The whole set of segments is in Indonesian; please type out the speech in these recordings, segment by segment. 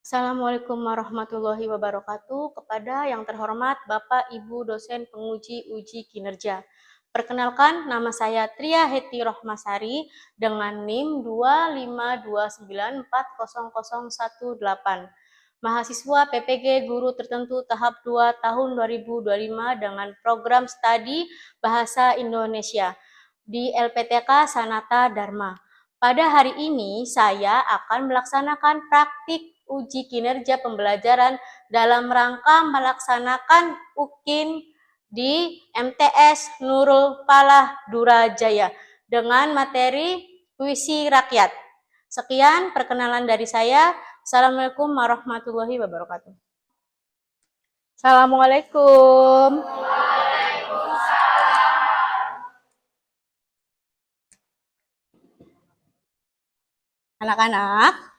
Assalamualaikum warahmatullahi wabarakatuh. Kepada yang terhormat Bapak Ibu dosen penguji uji kinerja. Perkenalkan, nama saya Tria Heti Rohmasari dengan NIM 252940018. Mahasiswa PPG Guru Tertentu tahap 2 tahun 2025 dengan program studi Bahasa Indonesia di LPTK Sanata Dharma. Pada hari ini saya akan melaksanakan praktik uji kinerja pembelajaran dalam rangka melaksanakan UKIN di MTS Nurul Falah Durajaya dengan materi puisi rakyat. Sekian perkenalan dari saya. Assalamualaikum warahmatullahi wabarakatuh. Assalamualaikum. Anak-anak,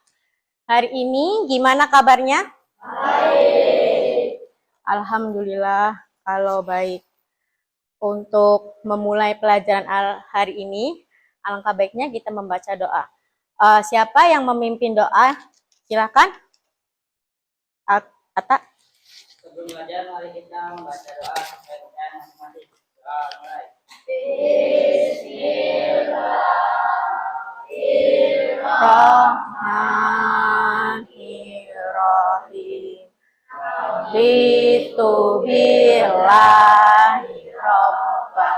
hari ini gimana kabarnya? Baik. Alhamdulillah kalau baik. Untuk memulai pelajaran hari ini, alangkah baiknya kita membaca doa. Siapa yang memimpin doa? Silakan. Atta. Sebelum belajar, mari kita membaca doa sampai masing-masing. Doa mulai. Bismillahirrahmanirrahim. Bitu billahi robba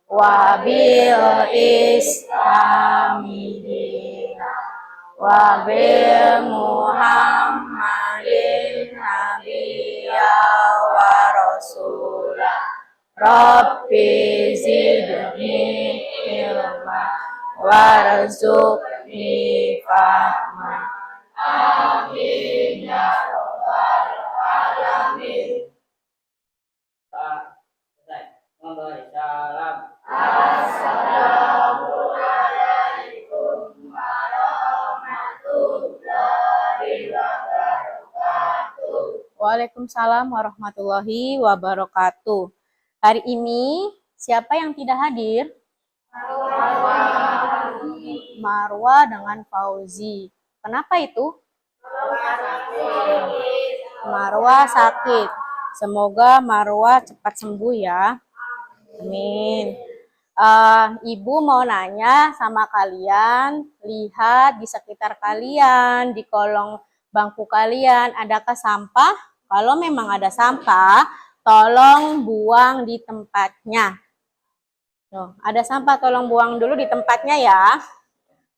wa bil islami dina wa bil muhammadin nabiyya wa rasulah rabbi zidni ilma warzuqni fahma. Amin ya rabbal alamin. Selesai. Memberi salam. Assalamualaikum warahmatullahi wabarakatuh. Waalaikumsalam warahmatullahi wabarakatuh. Hari ini siapa yang tidak hadir? Marwa dengan Fauzi. Kenapa itu? Marwa sakit. Semoga Marwa cepat sembuh ya. Amin. Ibu mau nanya sama kalian, lihat di sekitar kalian, di kolong bangku kalian, adakah sampah? Kalau memang ada sampah, tolong buang di tempatnya. Tuh, ada sampah, tolong buang dulu di tempatnya ya.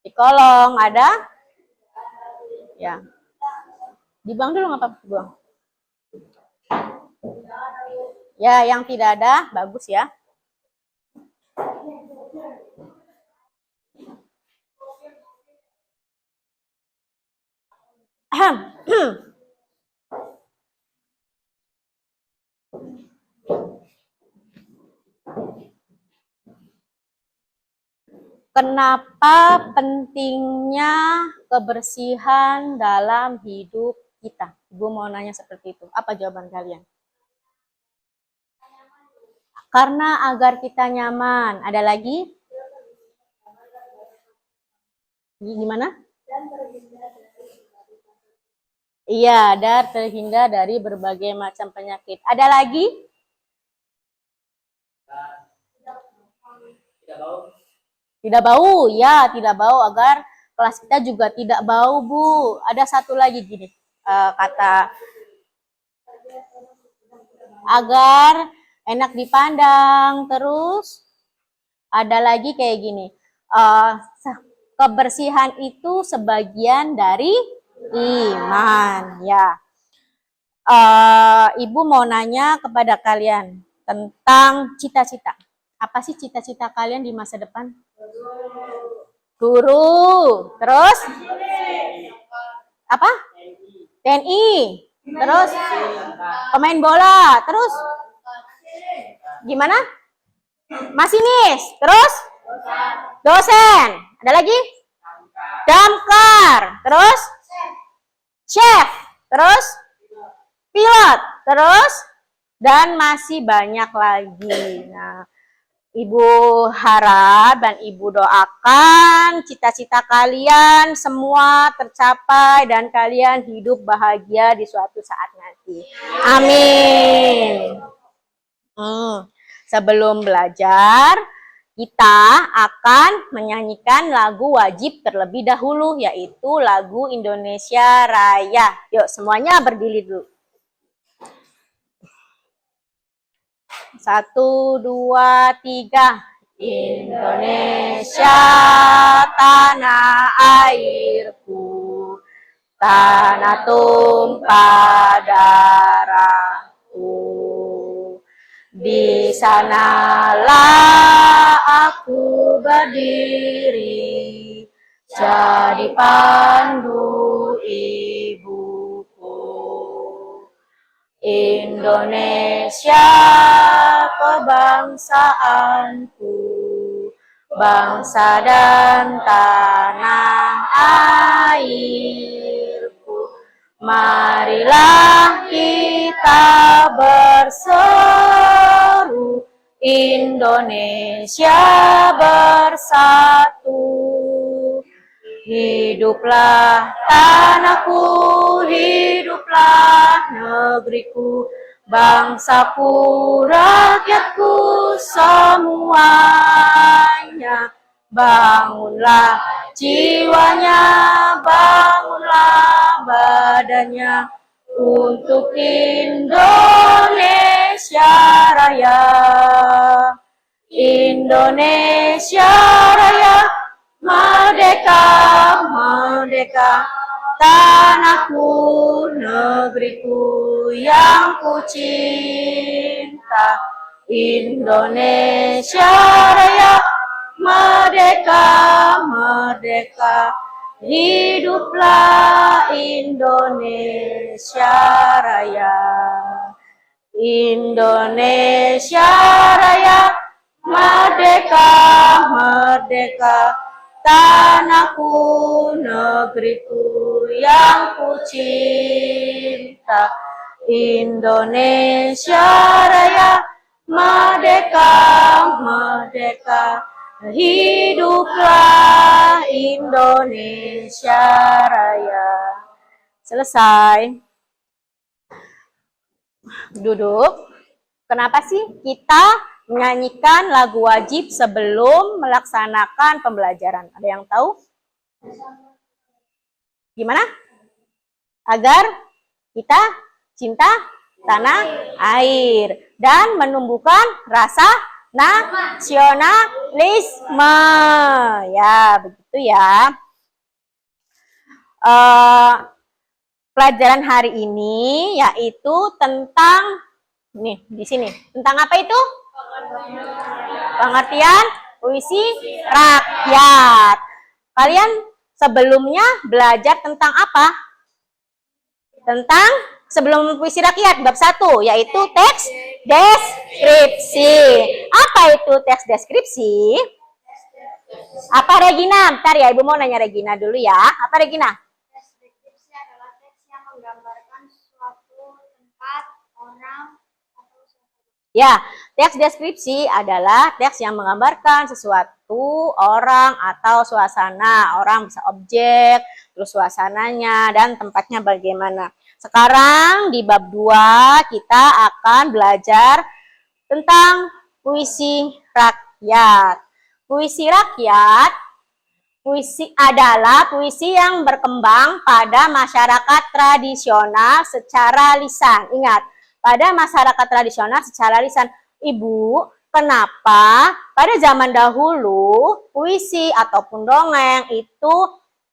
Di kolong ada? Ya. Dibuang dulu nggak apa-apa, buang. Ya, yang tidak ada, bagus ya. Kenapa pentingnya kebersihan dalam hidup kita? Ibu mau nanya seperti itu. Apa jawaban kalian? Karena agar kita nyaman. Ada lagi? Gimana? Iya, dan terhindar dari berbagai macam penyakit. Ada lagi? Tidak bau. Tidak bau, ya tidak bau agar kelas kita juga tidak bau, Bu. Ada satu lagi gini, kata agar enak dipandang. Terus ada lagi kayak gini, kebersihan itu sebagian dari iman, ya. Ibu mau nanya kepada kalian tentang cita-cita. Apa sih cita-cita kalian di masa depan? Guru. Terus? Apa? TNI. Terus? Pemain bola. Terus? Gimana? Masinis. Terus? Dosen. Ada lagi? Damkar. Terus? Chef. Terus? Pilot. Terus? Dan masih banyak lagi. Nah, Ibu harap dan Ibu doakan cita-cita kalian semua tercapai dan kalian hidup bahagia di suatu saat nanti. Amin. Sebelum belajar, kita akan menyanyikan lagu wajib terlebih dahulu, yaitu lagu Indonesia Raya. Yuk, semuanya berdiri dulu. 1, 2, 3. Indonesia tanah airku, tanah tumpah darahku. Di sanalah aku berdiri, jadi pandu ibuku. Indonesia kebangsaanku, bangsa dan tanah airku. Marilah kita berseru, Indonesia bersatu. Hiduplah tanahku, hiduplah negeriku, bangsaku, rakyatku semuanya. Bangunlah jiwanya, bangunlah badannya untuk Indonesia Raya. Indonesia Raya, merdeka, merdeka, tanahku, negeriku yang ku cinta. Indonesia Raya, merdeka, merdeka, hiduplah Indonesia Raya. Indonesia Raya, merdeka, merdeka, tanahku, negeriku yang ku cinta. Indonesia Raya, merdeka, merdeka, hiduplah Indonesia Raya. Selesai. Duduk. Kenapa sih kita menyanyikan lagu wajib sebelum melaksanakan pembelajaran? Ada yang tahu? Gimana? Agar kita cinta tanah air dan menumbuhkan rasa nasionalisme. Ya, begitu ya. Pelajaran hari ini yaitu tentang nih di sini. Tentang apa itu? Pengertian puisi rakyat. Kalian sebelumnya belajar tentang apa? Tentang sebelum puisi rakyat bab 1 yaitu teks deskripsi. Apa itu teks deskripsi? Apa Regina? Bentar ya, Ibu mau nanya Regina dulu ya. Apa Regina? Teks deskripsi adalah teks yang menggambarkan suatu tempat, orang, atau sesuatu. Ya, teks deskripsi adalah teks yang menggambarkan sesuatu, orang, atau suasana. Orang bisa objek, terus suasananya, dan tempatnya bagaimana. Sekarang di bab 2 kita akan belajar tentang puisi rakyat. Puisi rakyat, puisi adalah puisi yang berkembang pada masyarakat tradisional secara lisan. Ingat, pada masyarakat tradisional secara lisan. Ibu, kenapa pada zaman dahulu puisi ataupun dongeng itu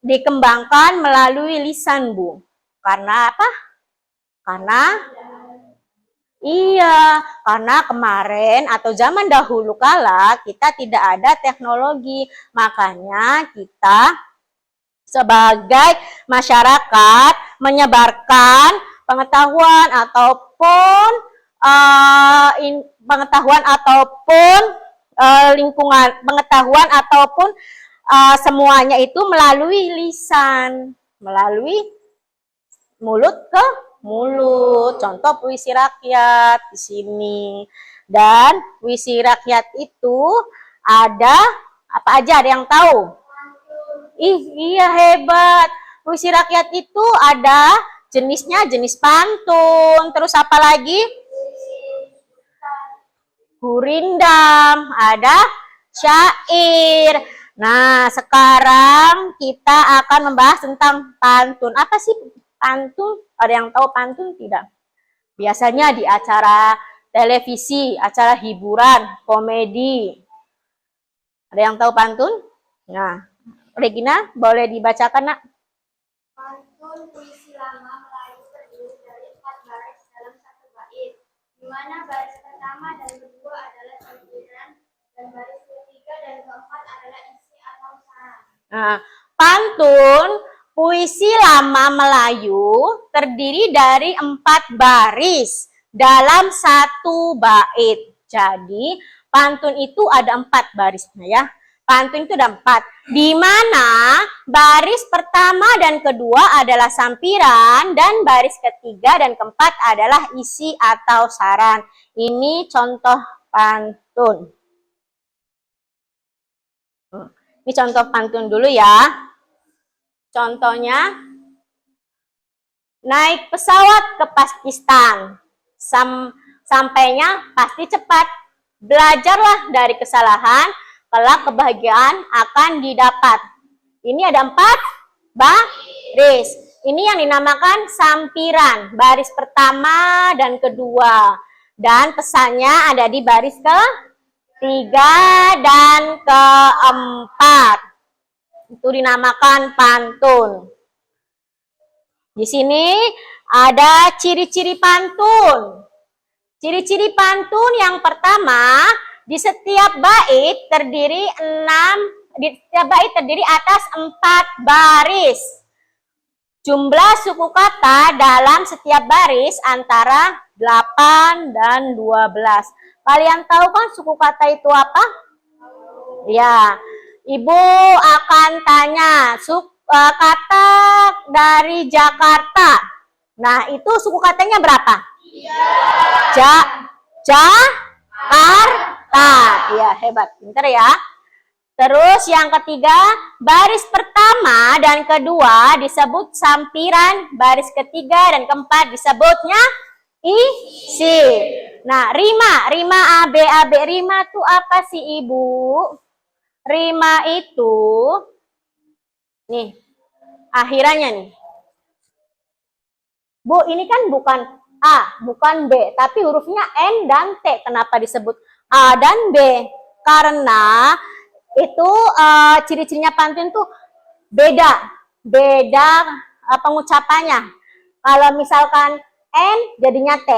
dikembangkan melalui lisan, Bu? Karena apa? Karena kemarin atau zaman dahulu kala kita tidak ada teknologi. Makanya kita sebagai masyarakat menyebarkan pengetahuan ataupun lingkungan pengetahuan ataupun semuanya itu melalui lisan, melalui mulut ke mulut. Contoh puisi rakyat di sini. Dan puisi rakyat itu ada apa aja? Ada yang tahu? Ih, iya hebat. Puisi rakyat itu ada jenisnya, jenis pantun. Terus apa lagi? Gurindam, ada syair. Nah, sekarang kita akan membahas tentang pantun. Apa sih pantun? Ada yang tahu pantun tidak? Biasanya di acara televisi, acara hiburan, komedi. Ada yang tahu pantun? Nah, Regina, boleh dibacakan, Nak? Pantun puisi lama Melayu terdiri dari 4 baris dalam satu bait, di mana baris pertama dan kedua adalah sampiran dan baris ketiga dan keempat adalah isi atau saran. Nah, pantun puisi lama Melayu terdiri dari 4 baris dalam satu bait. Jadi, pantun itu ada 4 barisnya ya. Pantun itu ada 4. Di mana baris pertama dan kedua adalah sampiran dan baris ketiga dan keempat adalah isi atau saran. Ini contoh pantun. Ini contoh pantun dulu ya. Contohnya, naik pesawat ke Pakistan. Sampainya pasti cepat. Belajarlah dari kesalahan, kelak kebahagiaan akan didapat. Ini ada 4 baris. Ini yang dinamakan sampiran. Baris pertama dan kedua. Dan pesannya ada di baris ketiga dan keempat. Itu dinamakan pantun. Di sini ada ciri-ciri pantun. Ciri-ciri pantun yang pertama, di setiap bait terdiri atas 4 baris. Jumlah suku kata dalam setiap baris antara 8 dan 12. Kalian tahu kan suku kata itu apa? Ya, Ibu akan tanya kata dari Jakarta. Nah, itu suku katanya berapa? Jakarta. Iya, hebat. Pintar ya. Terus yang ketiga, baris pertama dan kedua disebut sampiran, baris ketiga dan keempat disebutnya isi. Nah, rima AB, rima itu apa sih Ibu? Rima itu, nih, akhirannya nih. Bu, ini kan bukan A, bukan B, tapi hurufnya N dan T. Kenapa disebut A dan B? Karena itu ciri-cirinya pantun tuh beda pengucapannya. Kalau misalkan N jadinya T.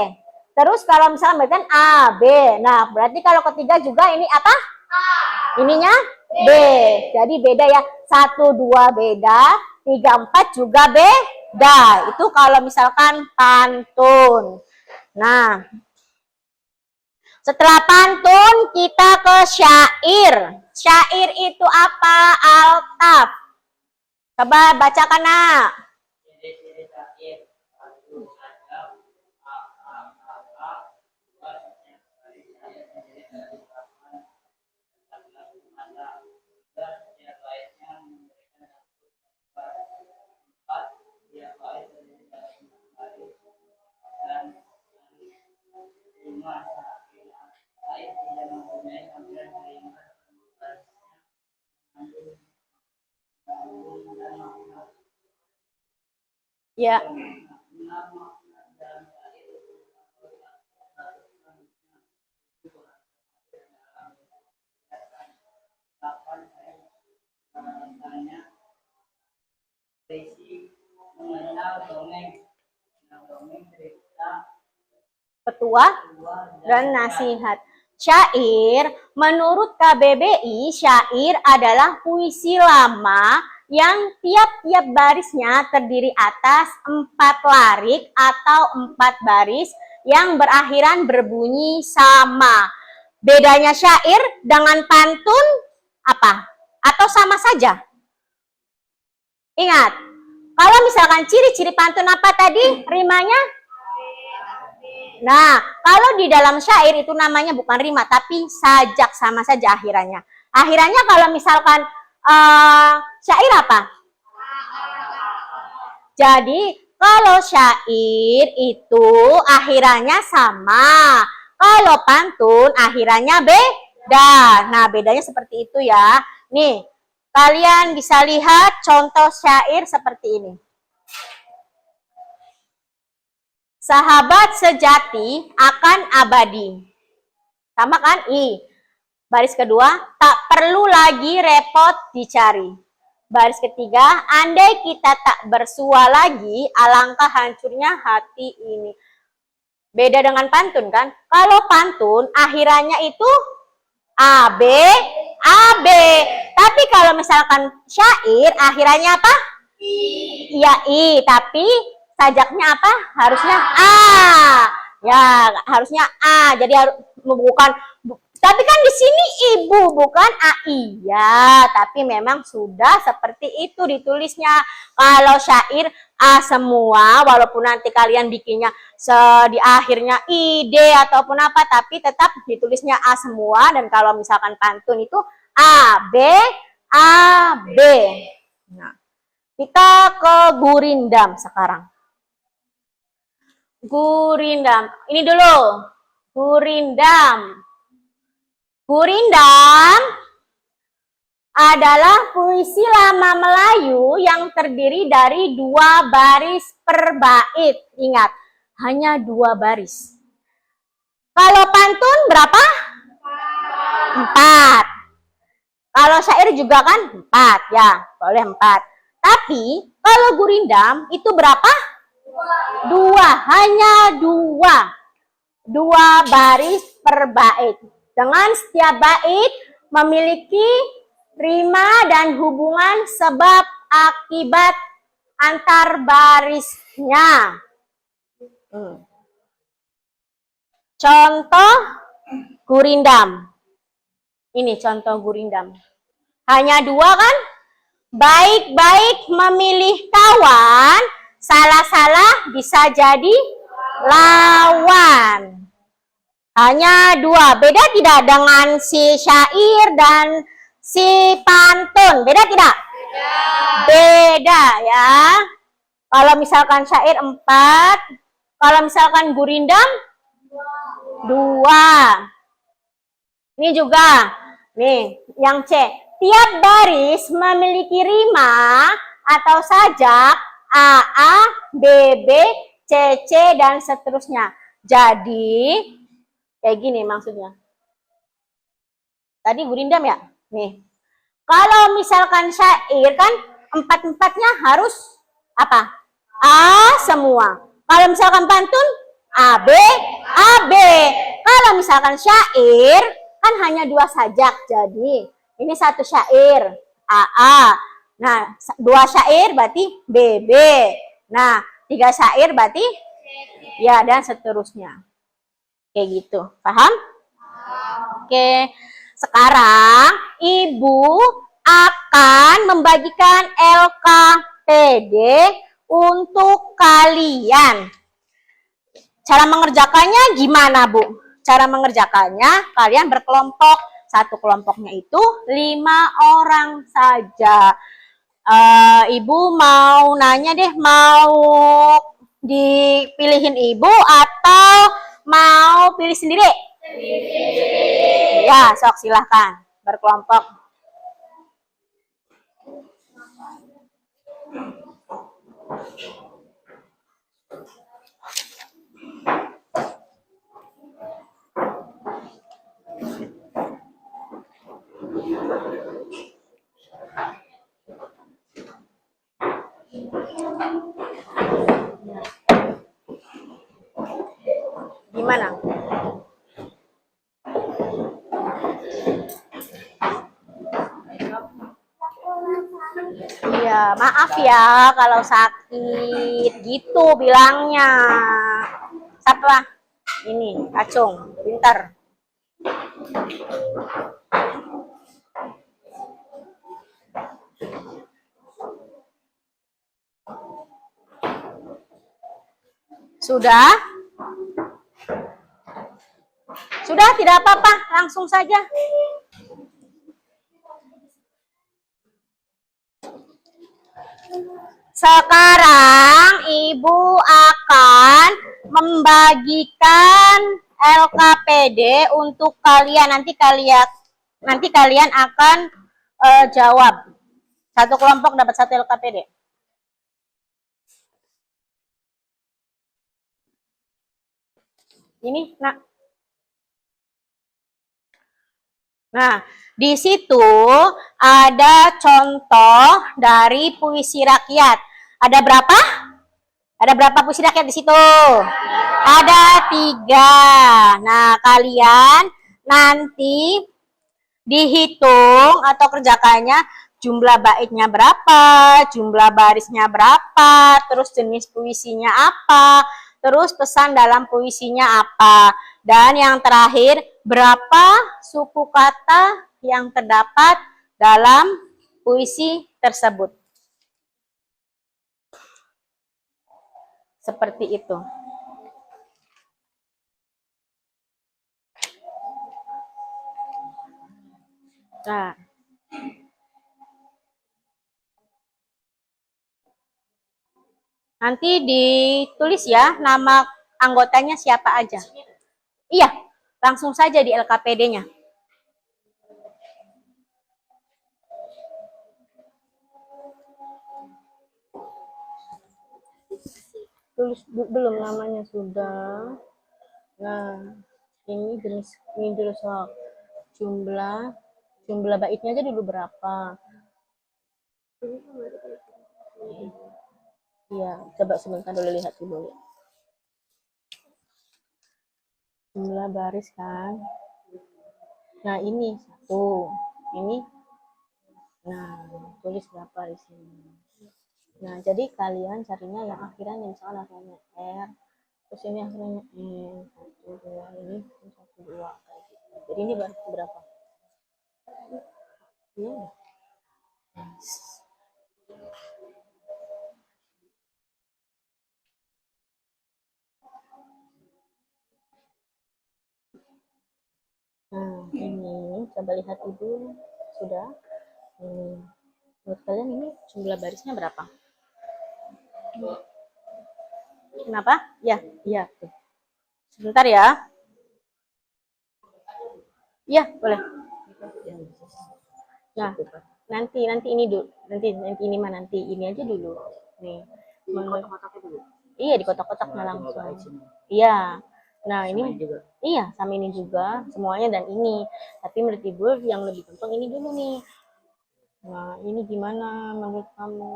Terus kalau misalkan berarti A, B. Nah, berarti kalau ketiga juga ini apa? A. Ininya B. Jadi beda ya. 1, 2 beda, 3, 4 juga beda. Itu kalau misalkan pantun. Nah, setelah pantun kita ke syair. Syair itu apa? Altaf. Coba bacakan, Nak. Ciri-ciri syair. 1. Adab. Ya. Mengenal dongeng, dongeng cerita, Petua dan nasihat. Syair, menurut KBBI, syair adalah puisi lama yang tiap-tiap barisnya terdiri atas 4 larik atau 4 baris yang berakhiran berbunyi sama. Bedanya syair dengan pantun apa? Atau sama saja? Ingat, Kalau misalkan ciri-ciri pantun apa tadi rimanya? Nah, kalau di dalam syair itu namanya bukan rima, tapi sajak, sama saja akhirannya. Akhirannya kalau misalkan syair apa? Jadi, kalau syair itu akhirannya sama. Kalau pantun akhirannya beda. Nah, bedanya seperti itu ya. Nih, kalian bisa lihat contoh syair seperti ini. Sahabat sejati akan abadi. Sama kan? Baris kedua, tak perlu lagi repot dicari. Baris ketiga, andai kita tak bersua lagi, alangkah hancurnya hati ini. Beda dengan pantun kan? Kalau pantun akhirannya itu AB, AB. Tapi kalau misalkan syair akhirannya apa? Iya, tapi sajaknya apa? Harusnya A. Ya, harusnya A. Jadi harus bukan. Tapi kan di sini ibu bukan AI. Ya, tapi memang sudah seperti itu ditulisnya. Kalau syair A semua, walaupun nanti kalian bikinnya di akhirnya ID ataupun apa, tapi tetap ditulisnya A semua. Dan kalau misalkan pantun itu A, B, A, B. Nah, kita ke gurindam sekarang. Gurindam. Ini dulu. Gurindam. Gurindam adalah puisi lama Melayu yang terdiri dari 2 baris per bait. Ingat, hanya 2 baris. Kalau pantun berapa? 4. Kalau syair juga kan 4, ya, boleh 4. Tapi kalau gurindam itu berapa? 2, hanya 2 baris per bait. Dengan setiap bait memiliki rima dan hubungan sebab akibat antar barisnya. Contoh gurindam. Ini contoh gurindam. Hanya 2 kan? Baik-baik memilih kawan, salah-salah bisa jadi lawan. Hanya 2. Beda tidak dengan si syair dan si pantun? Beda tidak? Beda ya. Kalau misalkan syair 4, kalau misalkan gurindam 2. Ini juga. Nih, yang C. Tiap baris memiliki rima atau sajak AA, BB, CC, dan seterusnya. Jadi, kayak gini maksudnya. Tadi gurindam ya? Nih. Kalau misalkan syair kan 4-4-nya harus apa? A semua. Kalau misalkan pantun AB, AB. Kalau misalkan syair kan hanya 2 sajak. Jadi ini 1 syair AA. Nah, 2 syair berarti BB. Nah, 3 syair berarti ya, dan seterusnya. Kayak gitu, paham? Oke, sekarang Ibu akan membagikan LKPD untuk kalian. Cara mengerjakannya gimana, Bu? Cara mengerjakannya, kalian berkelompok. Satu kelompoknya itu 5 orang saja. Ibu mau nanya deh, mau dipilihin Ibu atau mau pilih sendiri? Ya, sok silahkan berkelompok. Gimana? Iya, maaf ya kalau sakit, gitu bilangnya. Siapa? Ini, Acung, pintar. Sudah? Sudah, tidak apa-apa, langsung saja. Sekarang Ibu akan membagikan LKPD untuk kalian. Nanti kalian akan jawab. Satu kelompok dapat satu LKPD. Ini, nak. Nah, di situ ada contoh dari puisi rakyat. Ada berapa? Ada berapa puisi rakyat di situ? Ada 3. Nah, kalian nanti dihitung atau kerjakannya jumlah baitnya berapa, jumlah barisnya berapa, terus jenis puisinya apa, terus pesan dalam puisinya apa, dan yang terakhir berapa suku kata yang terdapat dalam puisi tersebut. Seperti itu. Nah, nanti ditulis ya nama anggotanya siapa aja. Iya, langsung saja di LKPD-nya. Tulis belum namanya sudah. Nah, ini dulu soal jumlah baitnya aja dulu berapa. Iya, coba sebentar dulu lihat dulu. Jumlah baris kan. Nah, ini 1. Ini. Nah, tulis berapa di sini. Nah, jadi kalian carinya yang akhirnya misalkan akhirnya R, terus ini akhirnya N, 1, 2, ini 1, 2, kayak gitu. Jadi ini berapa? Iya. Nah, ini coba lihat Ibu sudah. Menurut kalian ini jumlah barisnya berapa? Kenapa? Ya, iya. Sebentar ya. Iya, boleh. Nah, nanti ini dulu. Nanti ini mah nanti ini aja dulu. Nih. Kotak-kotaknya dulu. Iya, di kotak-kotaknya langsung. Iya. Nah, ini iya, sama ini juga semuanya dan ini. Tapi menurut Ibu yang lebih penting ini dulu nih. Nah, ini gimana menurut kamu?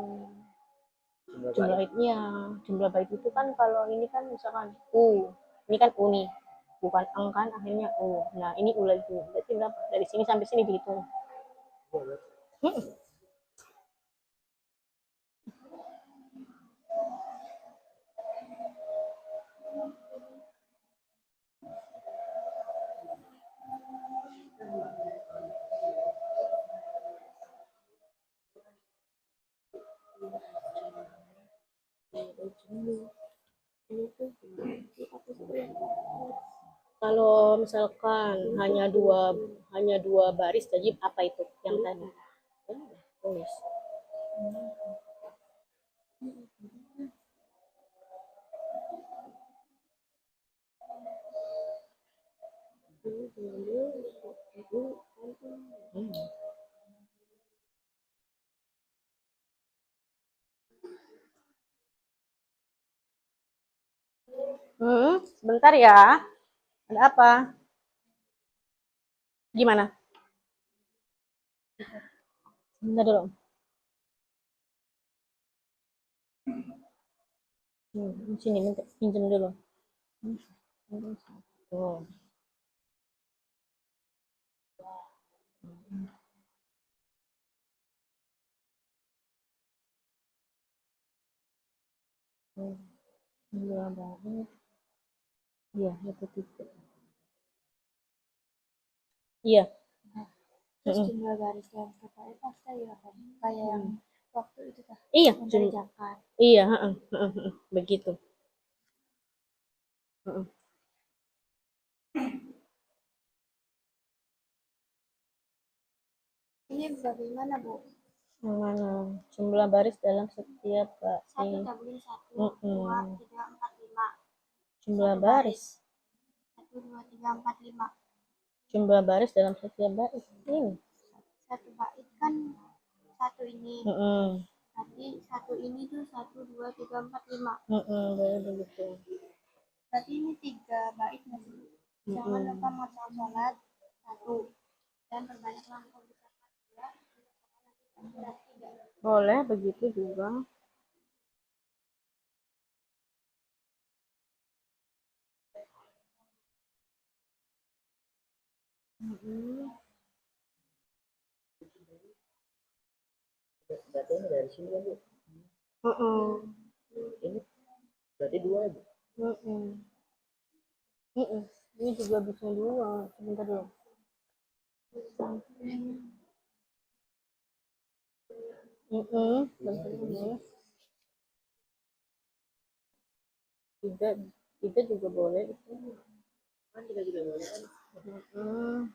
Jumlah baitnya. Jumlah bait itu kan kalau ini kan misalkan U. Ini kan U nih. Bukan eng kan akhirnya U. Nah, ini U lagi. Berarti berapa? Dari sini sampai sini dihitung. Kalau misalkan hanya dua baris jadi apa itu yang tadi? Tulis. Sebentar ya. Ada apa? Gimana? Sebentar dulu. Sini minta pinjam dulu. Oh. Dua baris. Iya, itu tiga. Iya. Terus jumlah barisnya KPI pasti ya kan kayak yang waktu itu kan Iya, dari Jakarta. iya, begitu. Mm-mm. Ini bagaimana, Bu? Yang mana? Jumlah baris dalam setiap Satu baris. tabulin 1, Mm-mm. 2, 3, 4, 5. Jumlah Satu baris. 1, 2, 3, 4, 5. Jumlah baris dalam setiap baris. Ini. Satu bait kan satu ini. Mm-mm. Berarti satu ini tuh 1, 2, 3, 4, 5. Mm-mm, boleh begitu. Berarti ini 3 bait masih. Jangan lupa mata sholat 1. Dan perbanyaklah engkau berzakat 2. Dan 3. Boleh begitu juga. Mm-mm. Berarti ini dari sini kan, Bu? Mm-mm. Ini berarti 2 ya, Bu? Mm-mm. Mm-mm. Ini juga bisa dua. Sebentar dulu. Mm-mm. Bentar dulu. Tiga, tiga juga boleh. Kan 3 juga boleh kan? Mm-mm.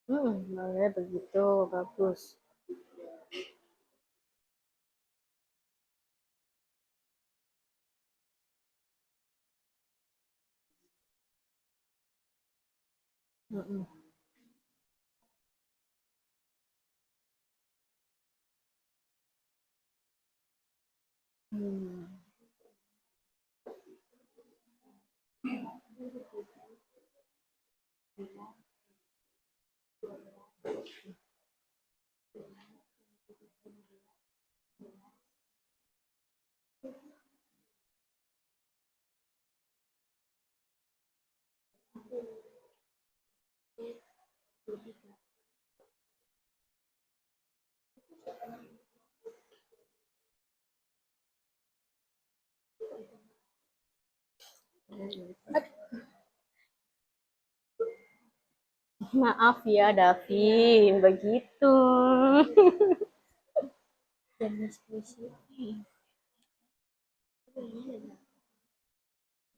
Mm-mm. Boleh begitu, bagus. Mm-mm. Hmm. Maaf ya, Davin, begitu. Dan diskusi.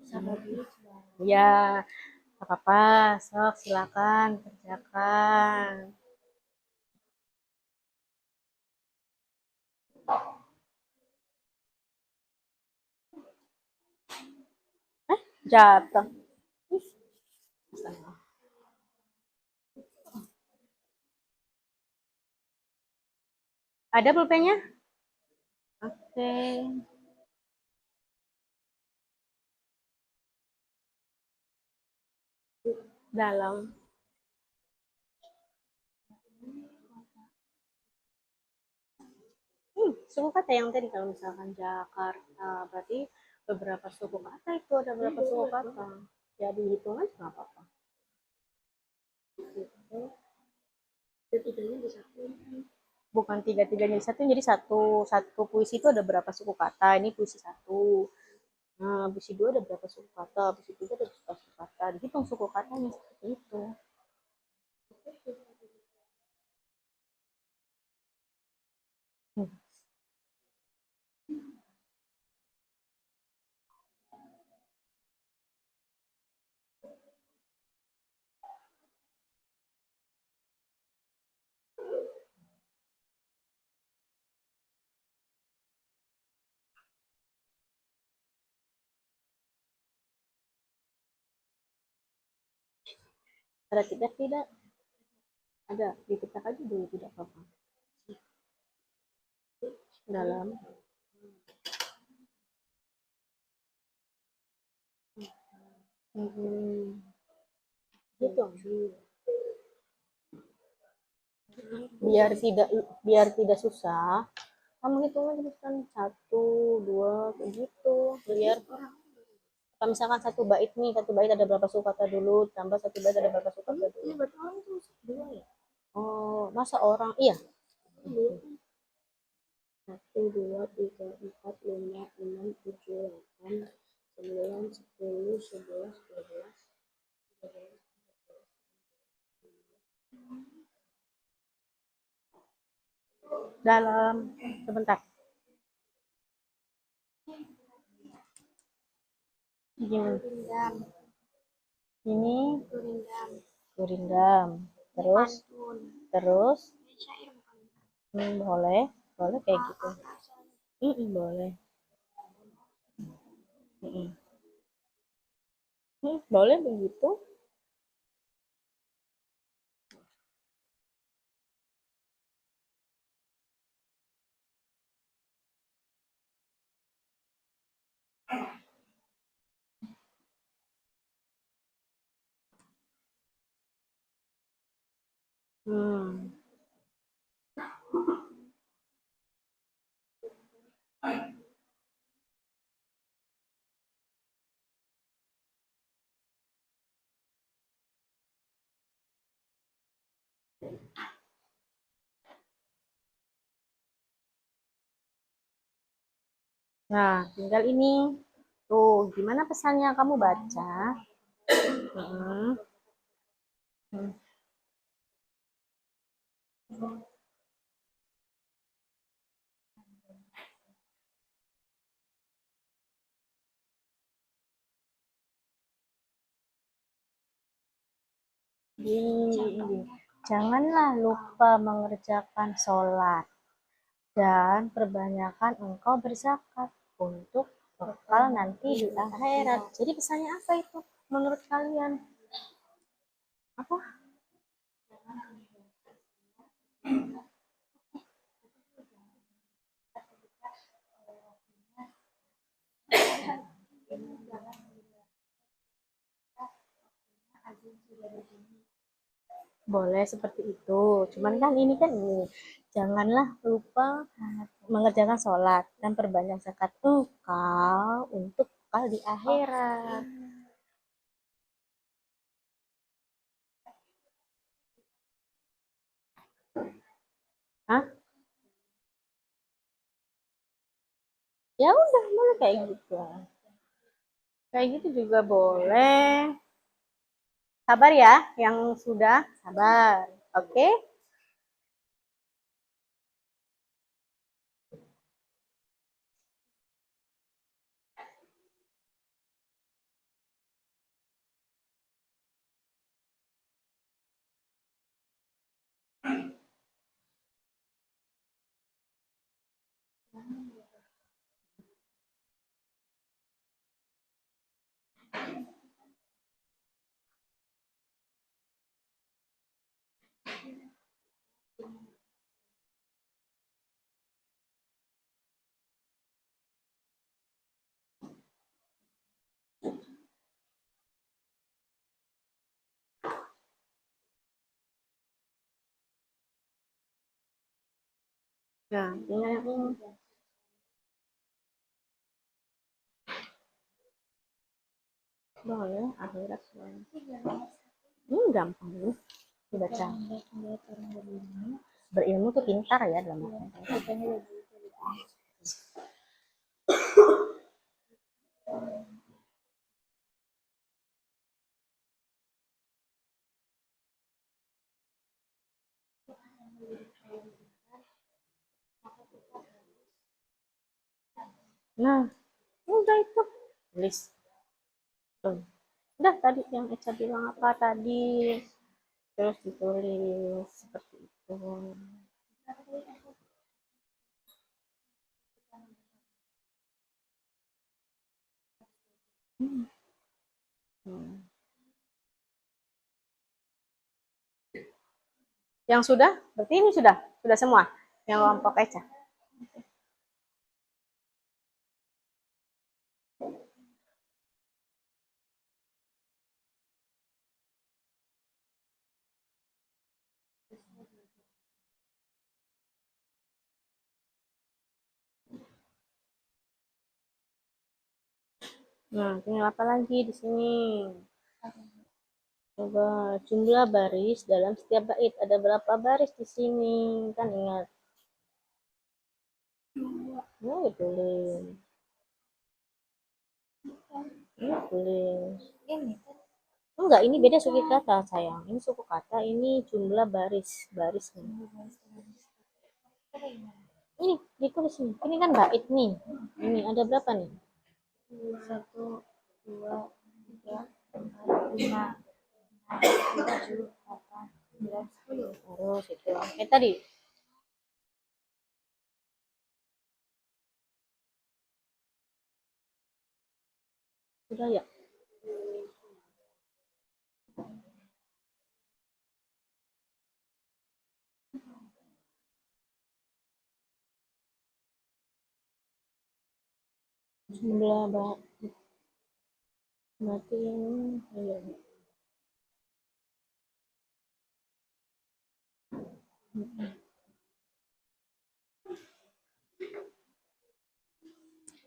Sama Ya, apa-apa, sok silakan kerjakan. Jatuh. Ada pulpennya? Oke. Dalam. Suku kata yang tadi kalau misalkan Jakarta, berarti beberapa suku kata itu ada berapa suku kata. Ya dihitung aja nggak apa-apa. Ketiganya disatuin. Bukan tiga-tiganya satu, jadi satu puisi itu ada berapa suku kata. Ini puisi satu. Nah, puisi dua ada berapa suku kata, puisi tiga ada berapa suku kata. Dihitung suku katanya seperti itu. Hmm. Ada tidak? Ada, diketak aja dulu tidak apa-apa. Dalam. Hmm. Gitu. Biar tidak susah, kamu hitung aja kan satu dua begitu, biar Kalau misalkan satu bait nih, satu bait ada berapa sukata dulu, tambah satu bait ada berapa sukata dulu. Iya, berarti orang tuh dua ya. Oh, masa orang? Iya. Satu, dua, tiga, empat, lima, enam, tujuh, delapan, 9, 10, 11, 12, 13. Dalam sebentar. Gini. Gurindam, Ini gurindam, gurindam. Terus, pantun. terus, Syair bukan. boleh, boleh kayak gitu. Soalnya. Boleh. Boleh begitu. Hmm. Nah, tinggal ini. Tuh, gimana pesannya kamu baca? Hmm. Hmm. Gini. Janganlah lupa mengerjakan sholat dan perbanyakkan engkau berzakat untuk bekal nanti di akhirat. Jadi pesannya apa itu menurut kalian? Apa? Boleh seperti itu. Cuman kan ini kan ini. Janganlah lupa mengerjakan sholat dan perbanyak zakat engkau untuk bekal di akhirat. Hah? Ya udah, boleh kayak gitu. Kayak gitu juga boleh. Sabar ya, yang sudah sabar. Oke? Nah, tinggal yang ini. Boleh, akhirat boleh. Gampang nih dibaca. Berilmu tuh pintar ya dalam artian. Nah, udah itu. Tulis. Tuh. Udah tadi yang Eca bilang apa tadi. Terus ditulis seperti itu. Hmm. Yang sudah? Berarti ini sudah? Sudah semua? Yang kelompok Eca? Nah, tinggal apa lagi di sini? Coba jumlah baris dalam setiap bait. Ada berapa baris di sini? Kan ingat. Oh, tulis. Ini tulis. Ini kan Enggak, ini beda suku kata, sayang. Ini suku kata, ini jumlah baris. Barisnya. Ini ditulis ini. Ini kan bait nih. Ini ada berapa nih? 1, 2, 3, 4, 5, 6, 7, 8, 9, 10. Terus itu. Tadi. Sudah ya? Jumlah bait. Berarti ini. Ayo.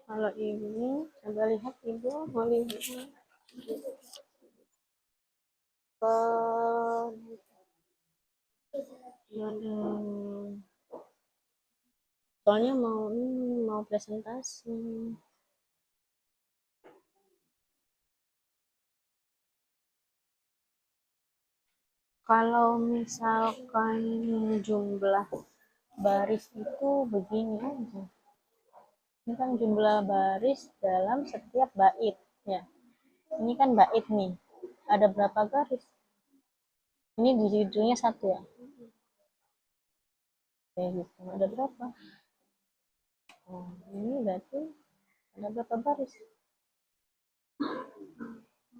Kalau ini, coba lihat ibu, mau lihat. Soalnya mau presentasi. Kalau misalkan jumlah baris itu begini aja. Ini kan jumlah baris dalam setiap bait ya. Ini kan bait nih. Ada berapa baris? Ini di judulnya 1 ya. Kayak gitu. Ada berapa? Oh, ini berarti ada berapa baris?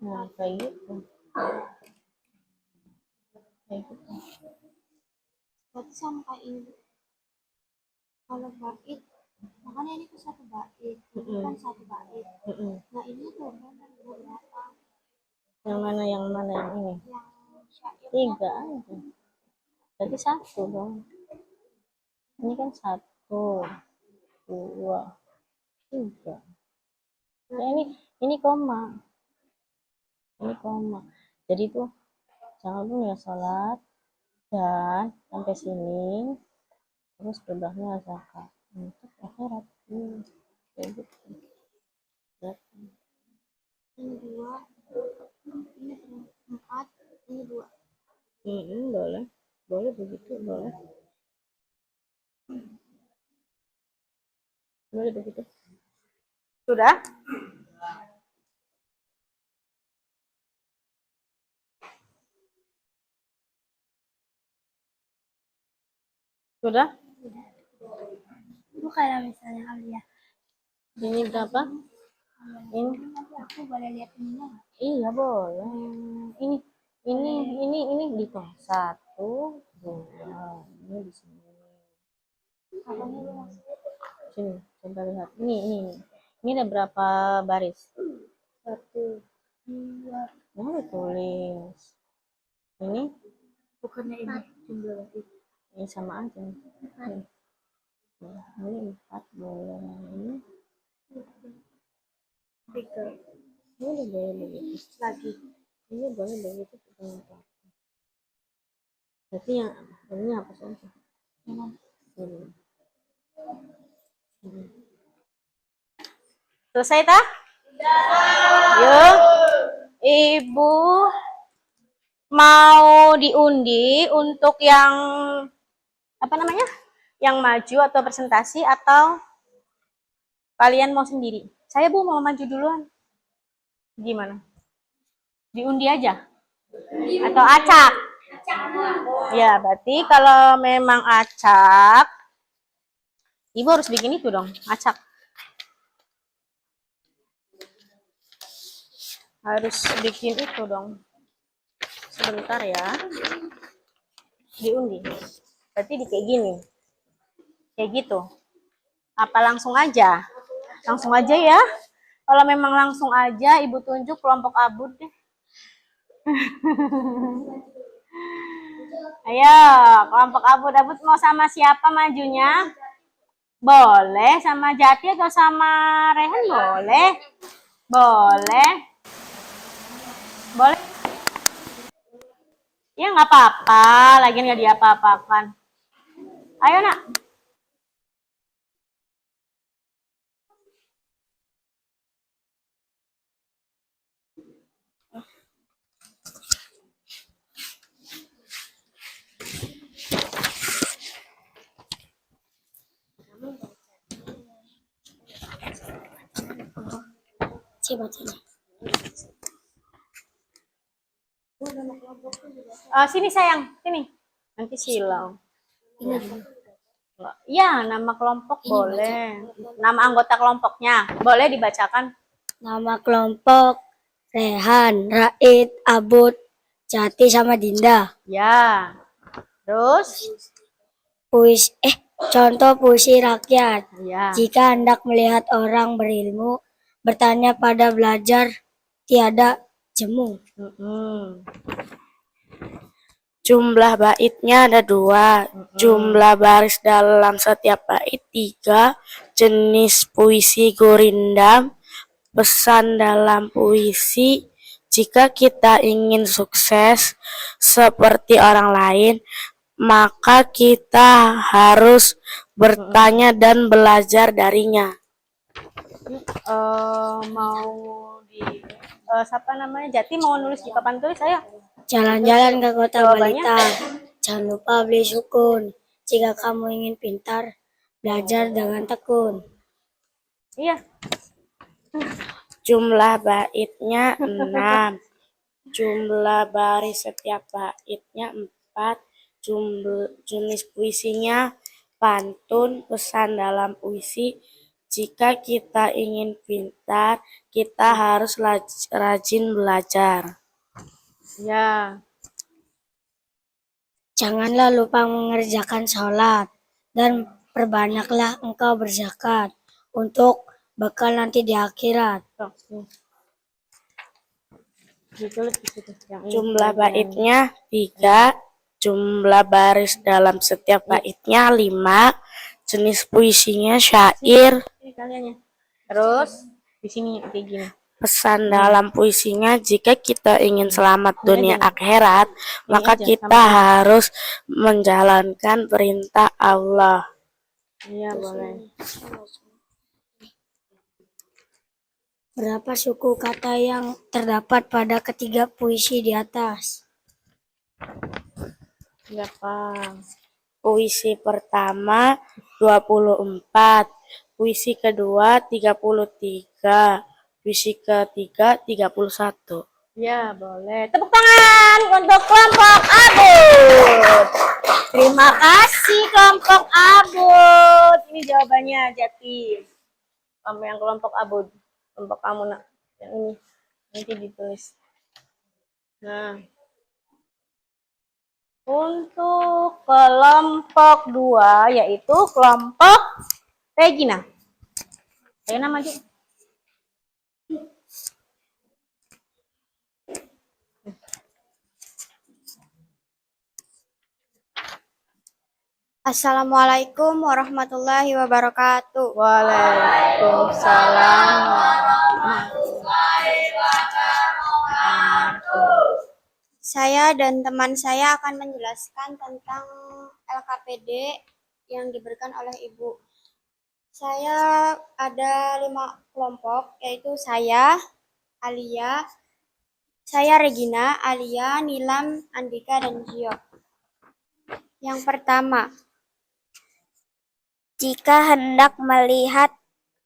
Nah, kayak gitu. Kayak gitu. Berarti sama kayak ini. Kalau bait, makanya ini kan 1 bait. Ini kan 1 bait. Nah ini tuh berapa? Yang mana yang ini? Yang syairnya 3 aja. Berarti 1 dong. Ini kan 1, 2, 3. Ya, ini koma. Ini koma. Jadi tuh jangan lupa ya sholat dan sampai sini terus sebelahnya zakat untuk akhirat. Kayak gitu. ini 2, ini 4, ini 2. Boleh. Boleh begitu, boleh. Boleh begitu. Sudah? Sudah? Itu kayak misalnya Alia. Ini berapa? Ini Nanti aku boleh lihat ini nggak? iya boleh. Ini dihitung 1, 2. Ini di sini. Apanya lu maksudnya? Sini, coba lihat. Ini ada berapa baris? 1, 2. Mau tulis. Ini Bukannya ini jumlah bait. ini sama aja. Nih. Nah, ini 4 boleh. Ini 3 boleh begitu. lagi. Ini boleh begitu. Berarti yang ini apa saja? Memang Selesai tak? Yuk, ibu mau diundi untuk yang apa namanya? Yang maju atau presentasi atau kalian mau sendiri? Saya Bu mau maju duluan. Gimana? Diundi aja? Atau acak? Ya, berarti kalau memang acak, ibu harus bikin itu dong, acak. Harus bikin itu dong. Sebentar ya. Diundi. Berarti di kayak gini. Kayak gitu. Apa langsung aja? Langsung aja ya. Kalau memang langsung aja, ibu tunjuk kelompok abud deh. Ayo, kelompok abud-abud mau sama siapa majunya? Boleh, sama Jati atau sama Rehan boleh. Boleh? Boleh? Ya nggak apa-apa, lagian nggak diapa-apakan. Ayo nak. Coba bacanya. Sini sayang, sini. Nanti silau. Ini Iya, nama kelompok boleh. Nama anggota kelompoknya boleh dibacakan. nama kelompok Rehan, Raid, Abud, Jati sama Dinda. Ya. Terus? Contoh puisi rakyat. Ya. Jika hendak melihat orang berilmu, bertanya pada belajar, tiada jemu. Jumlah baitnya ada 2, jumlah baris dalam setiap bait 3, jenis puisi gurindam, pesan dalam puisi, jika kita ingin sukses seperti orang lain, maka kita harus bertanya dan belajar darinya. Siapa namanya? Jati mau nulis di papan tulis, ayo. Jalan-jalan ke kota Jawabannya? balita. Jangan lupa beli sukun. Jika kamu ingin pintar, belajar dengan tekun. Iya. Jumlah baitnya 6, jumlah baris setiap baitnya 4, jenis puisinya pantun, pesan dalam puisi, jika kita ingin pintar, kita harus rajin belajar. Ya. Janganlah lupa mengerjakan sholat, dan perbanyaklah engkau berzakat, untuk bekal nanti di akhirat. Ditulis di situ. Jumlah baitnya 3, jumlah baris dalam setiap baitnya 5, jenis puisinya syair, Ini kaliannya. Terus di sini kayak gini. pesan dalam puisinya, jika kita ingin selamat dunia akhirat, maka aja, kita sama. harus menjalankan perintah Allah. Iya, boleh. Berapa suku kata yang terdapat pada ketiga puisi di atas? Berapa? Puisi pertama 24, puisi kedua 33, puisi ketiga 31. Ya, boleh. Tepuk tangan untuk kelompok Abud. Terima kasih kelompok Abud. Ini jawabannya, Jati. Kamu yang kelompok Abud. Kelompok kamu, nak. Yang ini. Nanti ditulis. Nah. Untuk kelompok 2, yaitu kelompok Regina. Ayo nama aja. Assalamualaikum warahmatullahi wabarakatuh. Waalaikumsalam. Saya dan teman saya akan menjelaskan tentang LKPD yang diberikan oleh Ibu. Saya ada 5 kelompok, yaitu saya, Alia, saya Regina, Alia, Nilam, Andika, dan Gio. Yang pertama, jika hendak melihat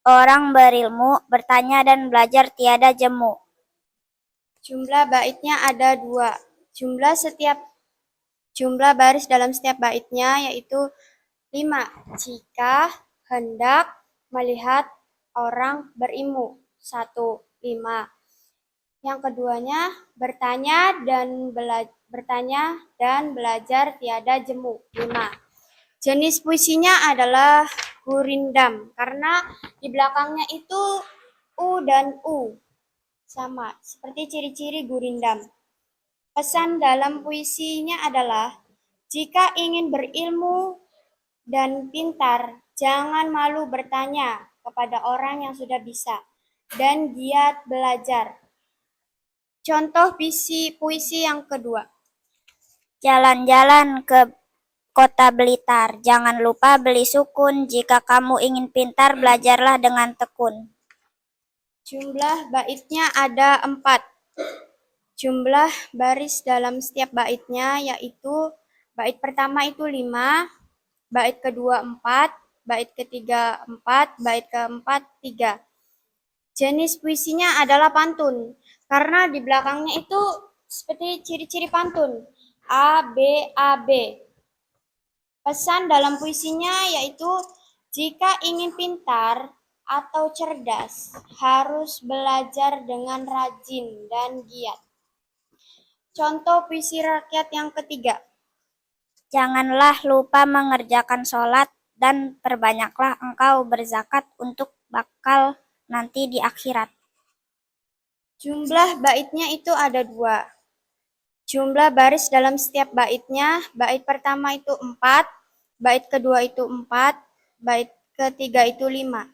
orang berilmu, bertanya dan belajar tiada jemu. Jumlah baitnya ada 2. Jumlah baris dalam setiap baitnya yaitu 5. Jika hendak melihat orang berilmu. 1, 5. Yang keduanya, bertanya dan belajar tiada jemu. 5. Jenis puisinya adalah gurindam, karena di belakangnya itu U dan U. Sama, seperti ciri-ciri gurindam. Pesan dalam puisinya adalah, jika ingin berilmu dan pintar, jangan malu bertanya kepada orang yang sudah bisa. dan giat belajar. Contoh puisi yang kedua. Jalan-jalan ke kota Blitar. Jangan lupa beli sukun. Jika kamu ingin pintar, belajarlah dengan tekun. Jumlah baitnya ada 4. Jumlah baris dalam setiap baitnya yaitu bait pertama itu 5, bait kedua 4, bait ketiga 4, bait keempat 3. Jenis puisinya adalah pantun, karena di belakangnya itu seperti ciri-ciri pantun. A, B, A, B. Pesan dalam puisinya yaitu, jika ingin pintar atau cerdas, harus belajar dengan rajin dan giat. Contoh puisi rakyat yang ketiga. Janganlah lupa mengerjakan sholat dan perbanyaklah engkau berzakat untuk bakal nanti di akhirat. Jumlah baitnya itu ada 2. Jumlah baris dalam setiap baitnya, bait pertama itu 4, bait kedua itu 4, bait ketiga itu 5.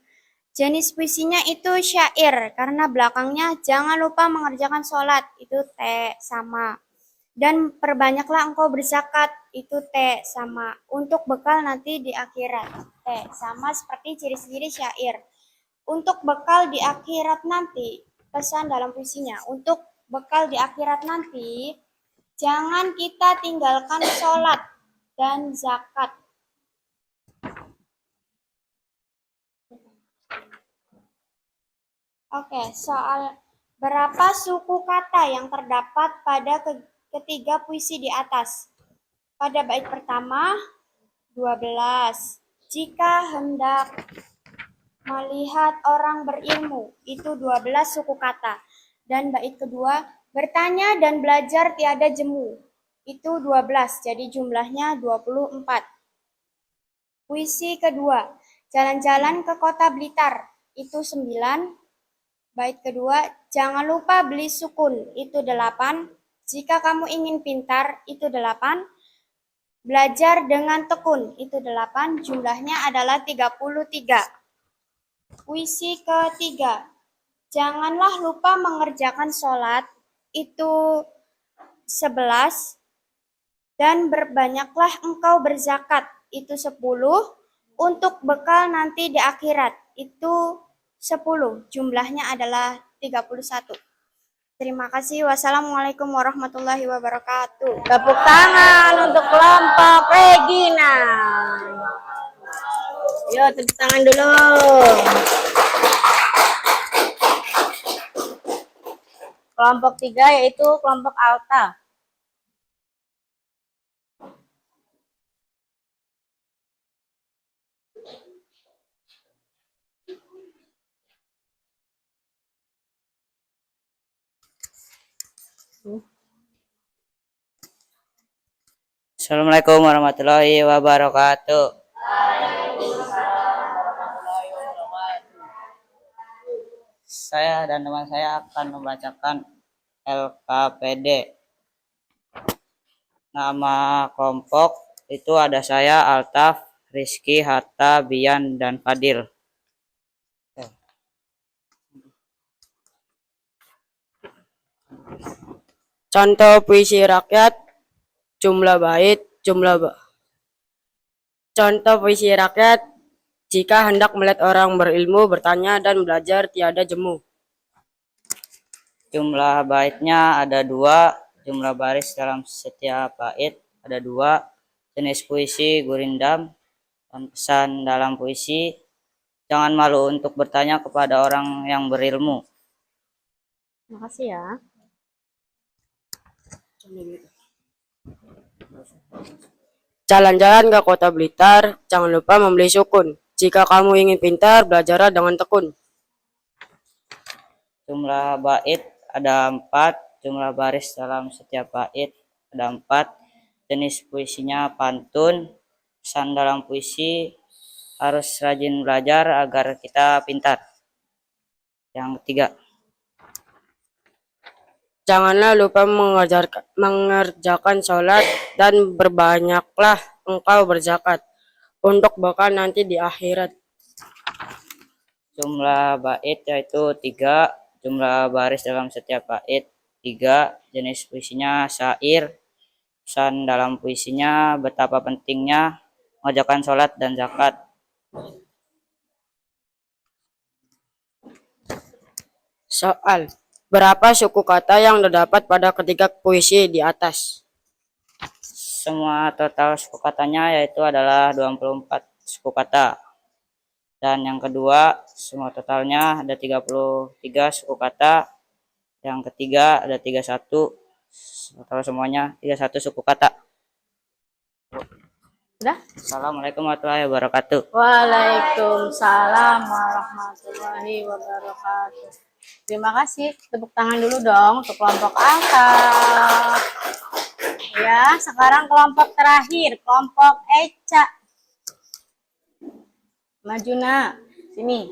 Jenis puisinya itu syair, karena belakangnya jangan lupa mengerjakan sholat, itu T sama. Dan perbanyaklah engkau berzakat, itu T sama. Untuk bekal nanti di akhirat, T sama seperti ciri-ciri syair. Untuk bekal di akhirat nanti, pesan dalam puisinya, untuk bekal di akhirat nanti, jangan kita tinggalkan sholat dan zakat. Oke, soal berapa suku kata yang terdapat pada ketiga puisi di atas. Pada bait pertama, 12. Jika hendak melihat orang berilmu, itu 12 suku kata. Dan bait kedua, bertanya dan belajar tiada jemu, itu 12, jadi jumlahnya 24. Puisi kedua, jalan-jalan ke kota Blitar, itu 9. Bait kedua, jangan lupa beli sukun, itu 8. Jika kamu ingin pintar, itu 8. Belajar dengan tekun, itu 8. Jumlahnya adalah 33. Puisi ketiga, janganlah lupa mengerjakan sholat, itu 11. Dan berbanyaklah engkau berzakat, itu 10. Untuk bekal nanti di akhirat, itu 10. Jumlahnya adalah 31. Terima kasih. Wassalamualaikum warahmatullahi wabarakatuh. Tepuk tangan untuk kelompok Regina. Yo, tepuk tangan dulu. Kelompok 3 yaitu kelompok Alta. Assalamualaikum warahmatullahi wabarakatuh. Saya dan teman saya akan membacakan LKPD. Nama kelompok itu ada saya, Altaf, Rizky, Hatta, Bian, dan Fadil. Contoh puisi rakyat, jumlah bait, Contoh puisi rakyat, jika hendak melihat orang berilmu, bertanya dan belajar tiada jemu. Jumlah baitnya ada 2, jumlah baris dalam setiap bait ada 2, jenis puisi gurindam, dan pesan dalam puisi, jangan malu untuk bertanya kepada orang yang berilmu. Terima kasih ya. Jalan-jalan ke kota Blitar, jangan lupa membeli sukun. Jika kamu ingin pintar, belajarlah dengan tekun. Jumlah bait ada 4, jumlah baris dalam setiap bait ada 4, jenis puisinya pantun, pesan dalam puisi, harus rajin belajar agar kita pintar. Yang ketiga, Janganlah lupa mengerjakan sholat dan berbanyaklah engkau berzakat untuk bekal nanti di akhirat. Jumlah bait yaitu 3, jumlah baris dalam setiap bait 3, jenis puisinya syair, pesan dalam puisinya betapa pentingnya mengerjakan sholat dan zakat. Soal. Berapa suku kata yang terdapat pada ketiga puisi di atas? Semua total suku katanya yaitu adalah 24 suku kata. Dan yang kedua, semua totalnya ada 33 suku kata. Yang ketiga ada 31. Total semuanya 31 suku kata. Udah? Assalamualaikum warahmatullahi wabarakatuh. Waalaikumsalam warahmatullahi wabarakatuh. Terima kasih. Tepuk tangan dulu dong untuk kelompok angka. Ya, sekarang kelompok terakhir, kelompok Eca. Maju nak, sini.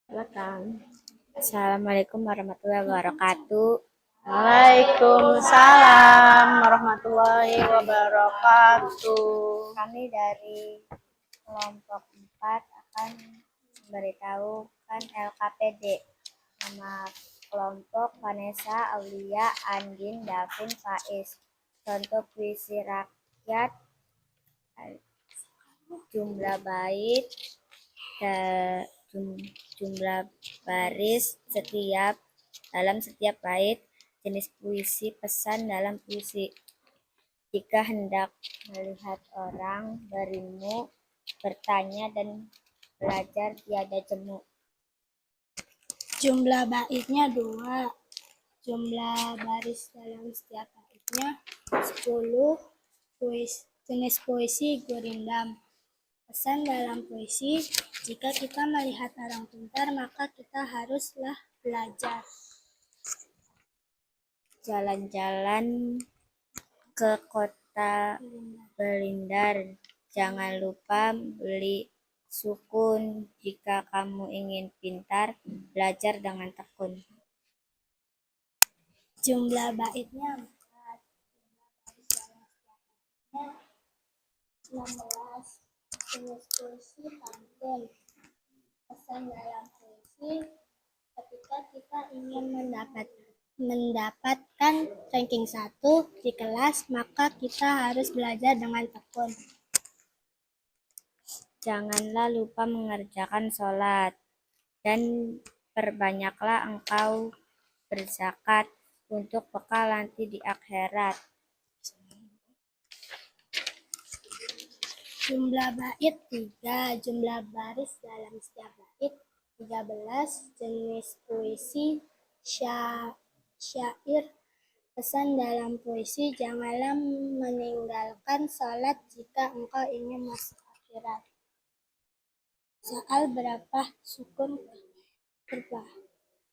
Silakan. Assalamualaikum warahmatullahi wabarakatuh. Waalaikumsalam warahmatullahi wabarakatuh. Kami dari kelompok 4 akan memberitahukan LKPD. Nama kelompok Vanessa, Aulia, Andin, Davin, Faiz. Contoh puisi rakyat, jumlah bait, jumlah baris dalam setiap bait, jenis puisi, pesan dalam puisi. Jika hendak melihat orang berilmu, bertanya dan belajar tiada jemu. Jumlah baitnya 2, jumlah baris dalam setiap baitnya 10, jenis puisi gurindam. Pesan dalam puisi, jika kita melihat orang pintar, maka kita haruslah belajar. Jalan-jalan ke kota Belindar, jangan lupa beli sukun. Jika kamu ingin pintar, belajar dengan tekun. Jumlah baitnya 4, jumlah baris dalam setiap baitnya 16, jenis puisi pantun. Pesan dalam puisi, ketika kita ingin mendapatkan ranking 1 di kelas, maka kita harus belajar dengan tekun. Janganlah lupa mengerjakan sholat, dan perbanyaklah engkau berzakat untuk bekal nanti di akhirat. Jumlah bait 3, jumlah baris dalam setiap bait 13, jenis puisi syair. Pesan dalam puisi, janganlah meninggalkan sholat jika engkau ingin masuk akhirat. Soal, berapa sukun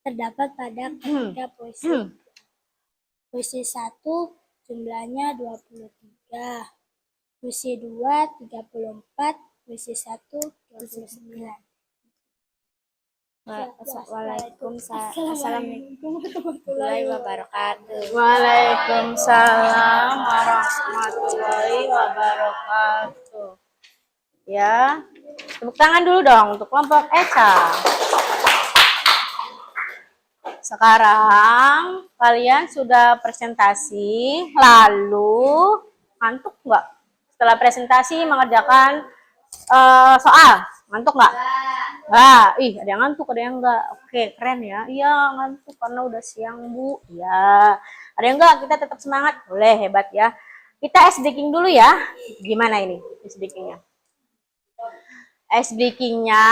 terdapat pada ketiga puisi? Puisi 1 jumlahnya 23, puisi 2 34, puisi 1 29. Assalamualaikum warahmatullahi wabarakatuh. Waalaikumsalam warahmatullahi wabarakatuh. Ya, tepuk tangan dulu dong untuk kelompok Eca. Sekarang kalian sudah presentasi, lalu ngantuk nggak? Setelah presentasi mengerjakan soal, ngantuk nggak? Nah, ada yang ngantuk, ada yang enggak. Oke, keren ya. Iya, ngantuk karena udah siang, Bu. Ya. Ada yang enggak? Kita tetap semangat. Boleh, hebat ya. Kita ice breaking dulu ya. Gimana ini ice breakingnya? Ice breakingnya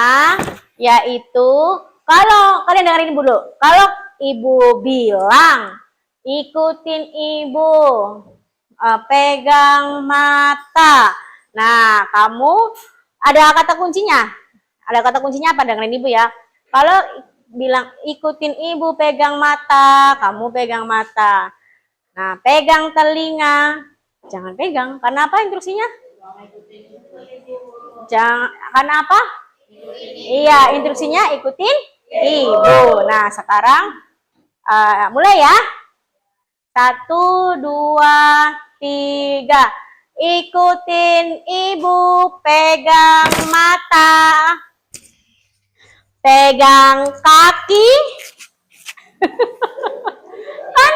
yaitu, kalau kalian dengerin dulu. Kalau Ibu bilang, ikutin Ibu. Pegang mata. Nah, kamu ada kata kuncinya. Ada kata kuncinya apa? Dengerin Ibu ya. Kalau bilang ikutin Ibu, pegang mata, kamu pegang mata. Nah, pegang telinga, jangan pegang. Karena apa instruksinya? Jangan, karena apa? Iya, instruksinya ikutin Ibu. Nah, sekarang mulai ya. 1, 2, 3. Ikutin ibu, pegang mata, pegang kaki. Kan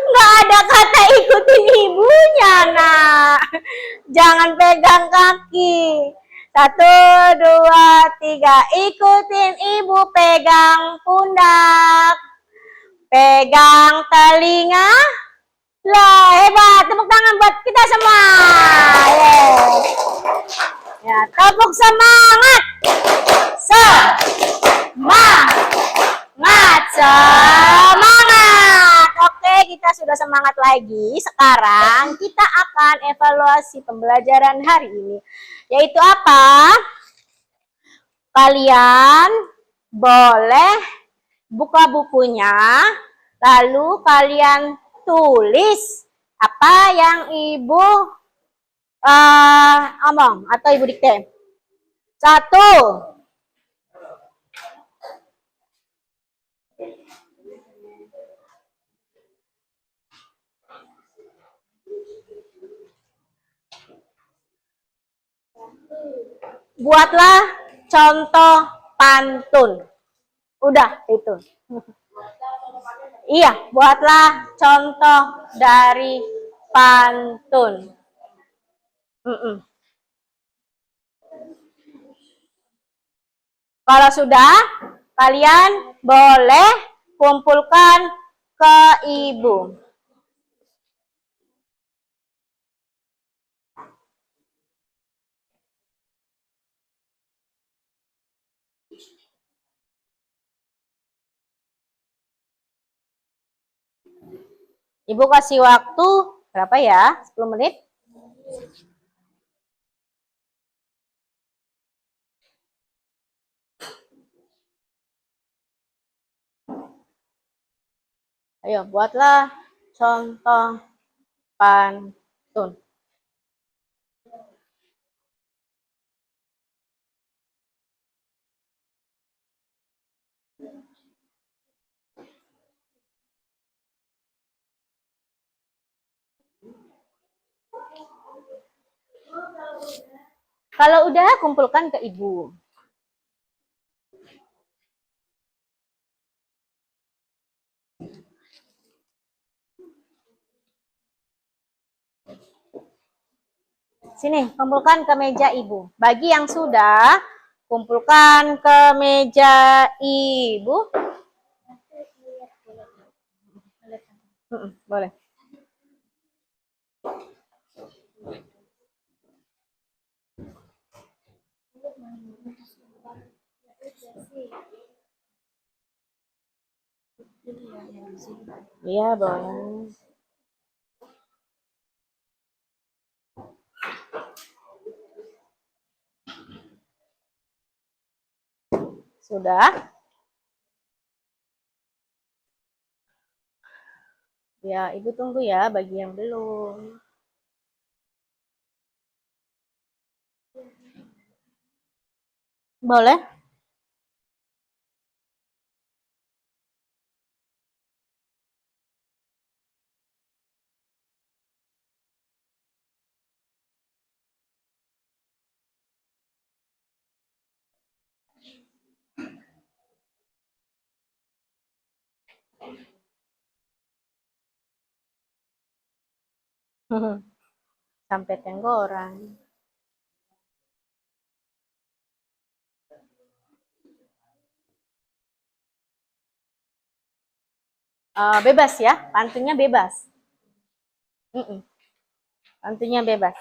nggak ada kata ikutin ibunya, nak. Jangan pegang kaki. 1, 2, 3. Ikutin ibu, pegang pundak, pegang telinga. Lah, hebat. Tepuk tangan buat kita semua. Ya, tepuk semangat. Semangat. Oke, kita sudah semangat lagi. Sekarang kita akan evaluasi pembelajaran hari ini. Yaitu apa? Kalian boleh buka bukunya, lalu kalian tulis apa yang ibu omong atau ibu dikte. 1. Buatlah contoh pantun. Udah itu. Iya, buatlah contoh dari pantun. Kalau sudah, kalian boleh kumpulkan ke ibu. Ibu kasih waktu berapa ya? 10 menit? Ayo, buatlah contoh pantun. Kalau udah, kumpulkan ke ibu. Sini, kumpulkan ke meja ibu. Bagi yang sudah, kumpulkan ke meja ibu. Boleh. Iya, boleh. Sudah? Ya, ibu tunggu ya bagi yang belum. Boleh? Sampai tenggoran. Bebas ya, pantunnya bebas. Pantunnya bebas.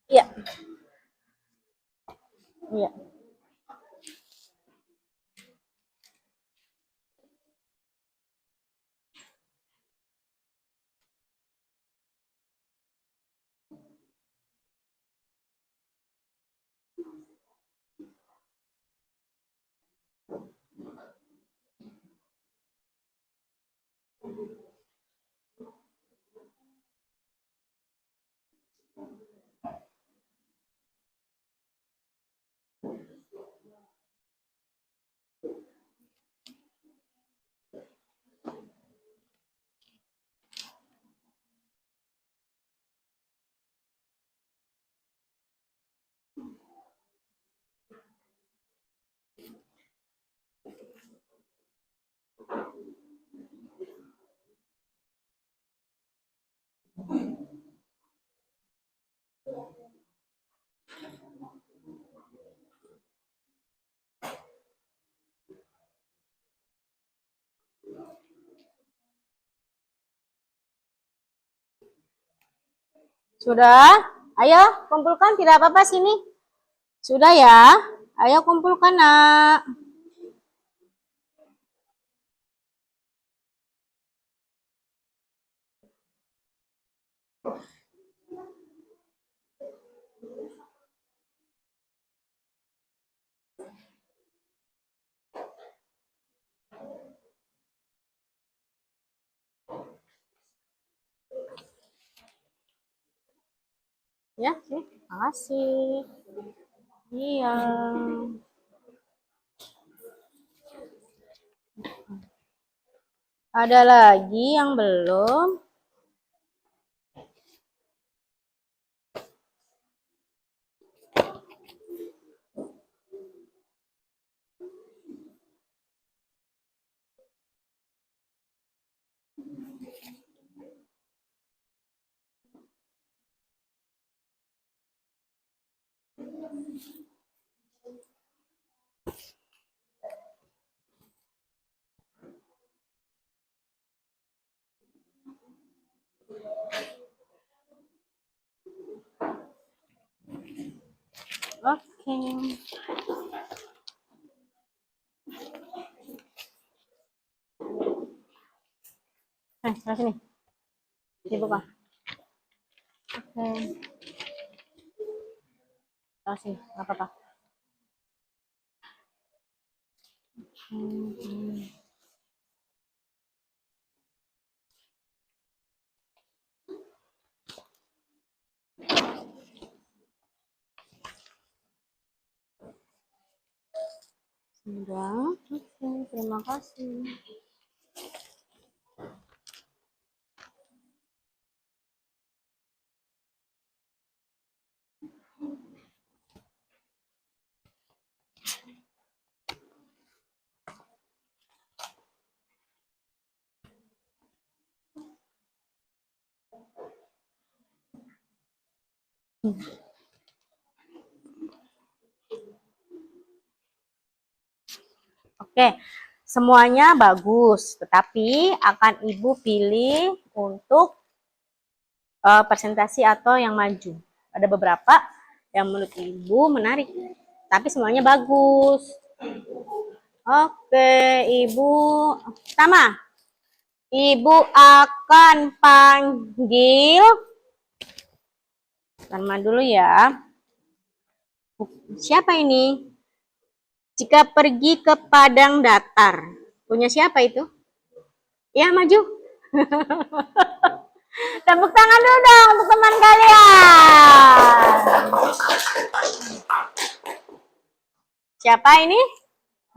Iya. Iya. Sudah? Ayo kumpulkan, tidak apa-apa sini. Sudah ya? Ayo kumpulkan, Nak. Ya, sih. Makasih. Iya. Ada lagi yang belum? Oke. Sini. Dibuka. Oke. Sini, nggak apa-apa. Sudah. Oke, terima kasih. Oke, semuanya bagus, tetapi akan Ibu pilih untuk presentasi atau yang maju. Ada beberapa yang menurut Ibu menarik, tapi semuanya bagus. Oke, Ibu sama. Ibu akan panggil nama dulu ya. Siapa ini? Jika pergi ke padang datar. Punya siapa itu? Ya, maju. Tepuk tangan dulu dong untuk teman kalian. Siapa ini?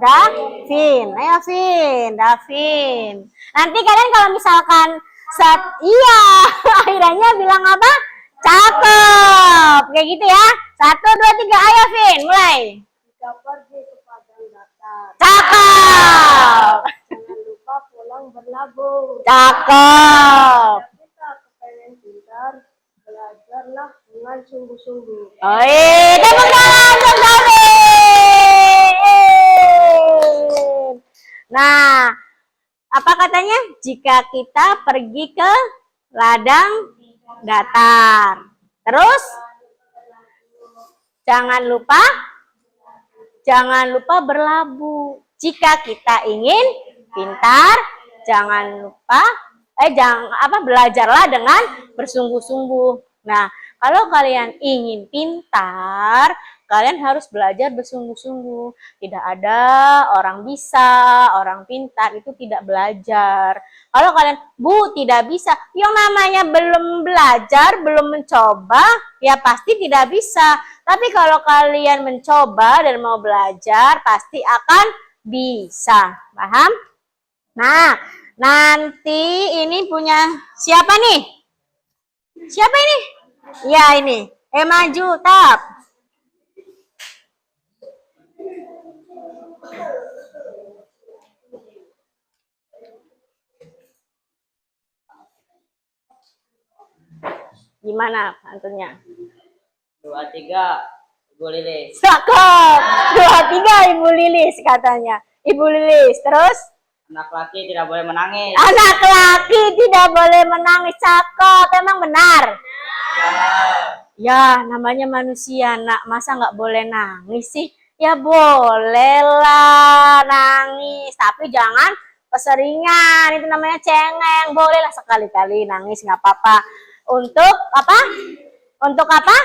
Davin. Ayo, Vin. Davin. Nanti kalian kalau misalkan iya, akhirnya bilang apa? Cakep. Kayak gitu ya. 1, 2, 3. Ayo, Vin. Mulai. Jika pergi ke padang datar, Cakep. jangan lupa pulang berlabuh. Cakep. Kita kepengen pintar, belajarlah dengan sungguh-sungguh. Tepuk tangan untuk Davin. Nah, apa katanya? Jika kita pergi ke ladang datar. Terus jangan lupa berlabuh. Jika kita ingin pintar, jangan lupa belajarlah dengan bersungguh-sungguh. Nah, kalau kalian ingin pintar, kalian harus belajar bersungguh-sungguh. Tidak ada orang bisa, orang pintar itu tidak belajar. Kalau kalian, Bu, tidak bisa, yang namanya belum belajar, belum mencoba, ya pasti tidak bisa. Tapi kalau kalian mencoba dan mau belajar, pasti akan bisa. Paham? Nah, nanti ini punya siapa nih? Siapa ini? Ya, ini. Maju, tap. Gimana pantunnya? 2, 3, Ibu Lilis. Cakep. 2, 3 Ibu Lilis katanya. Ibu Lilis. Terus? Anak laki tidak boleh menangis. Anak laki tidak boleh menangis. Cakep. Emang benar? Ya, namanya manusia, nak. Masa nggak boleh nangis sih? Ya boleh lah nangis, tapi jangan keseringan. Itu namanya cengeng. Bolehlah sekali-kali nangis, nggak apa-apa. Untuk apa? Untuk apa?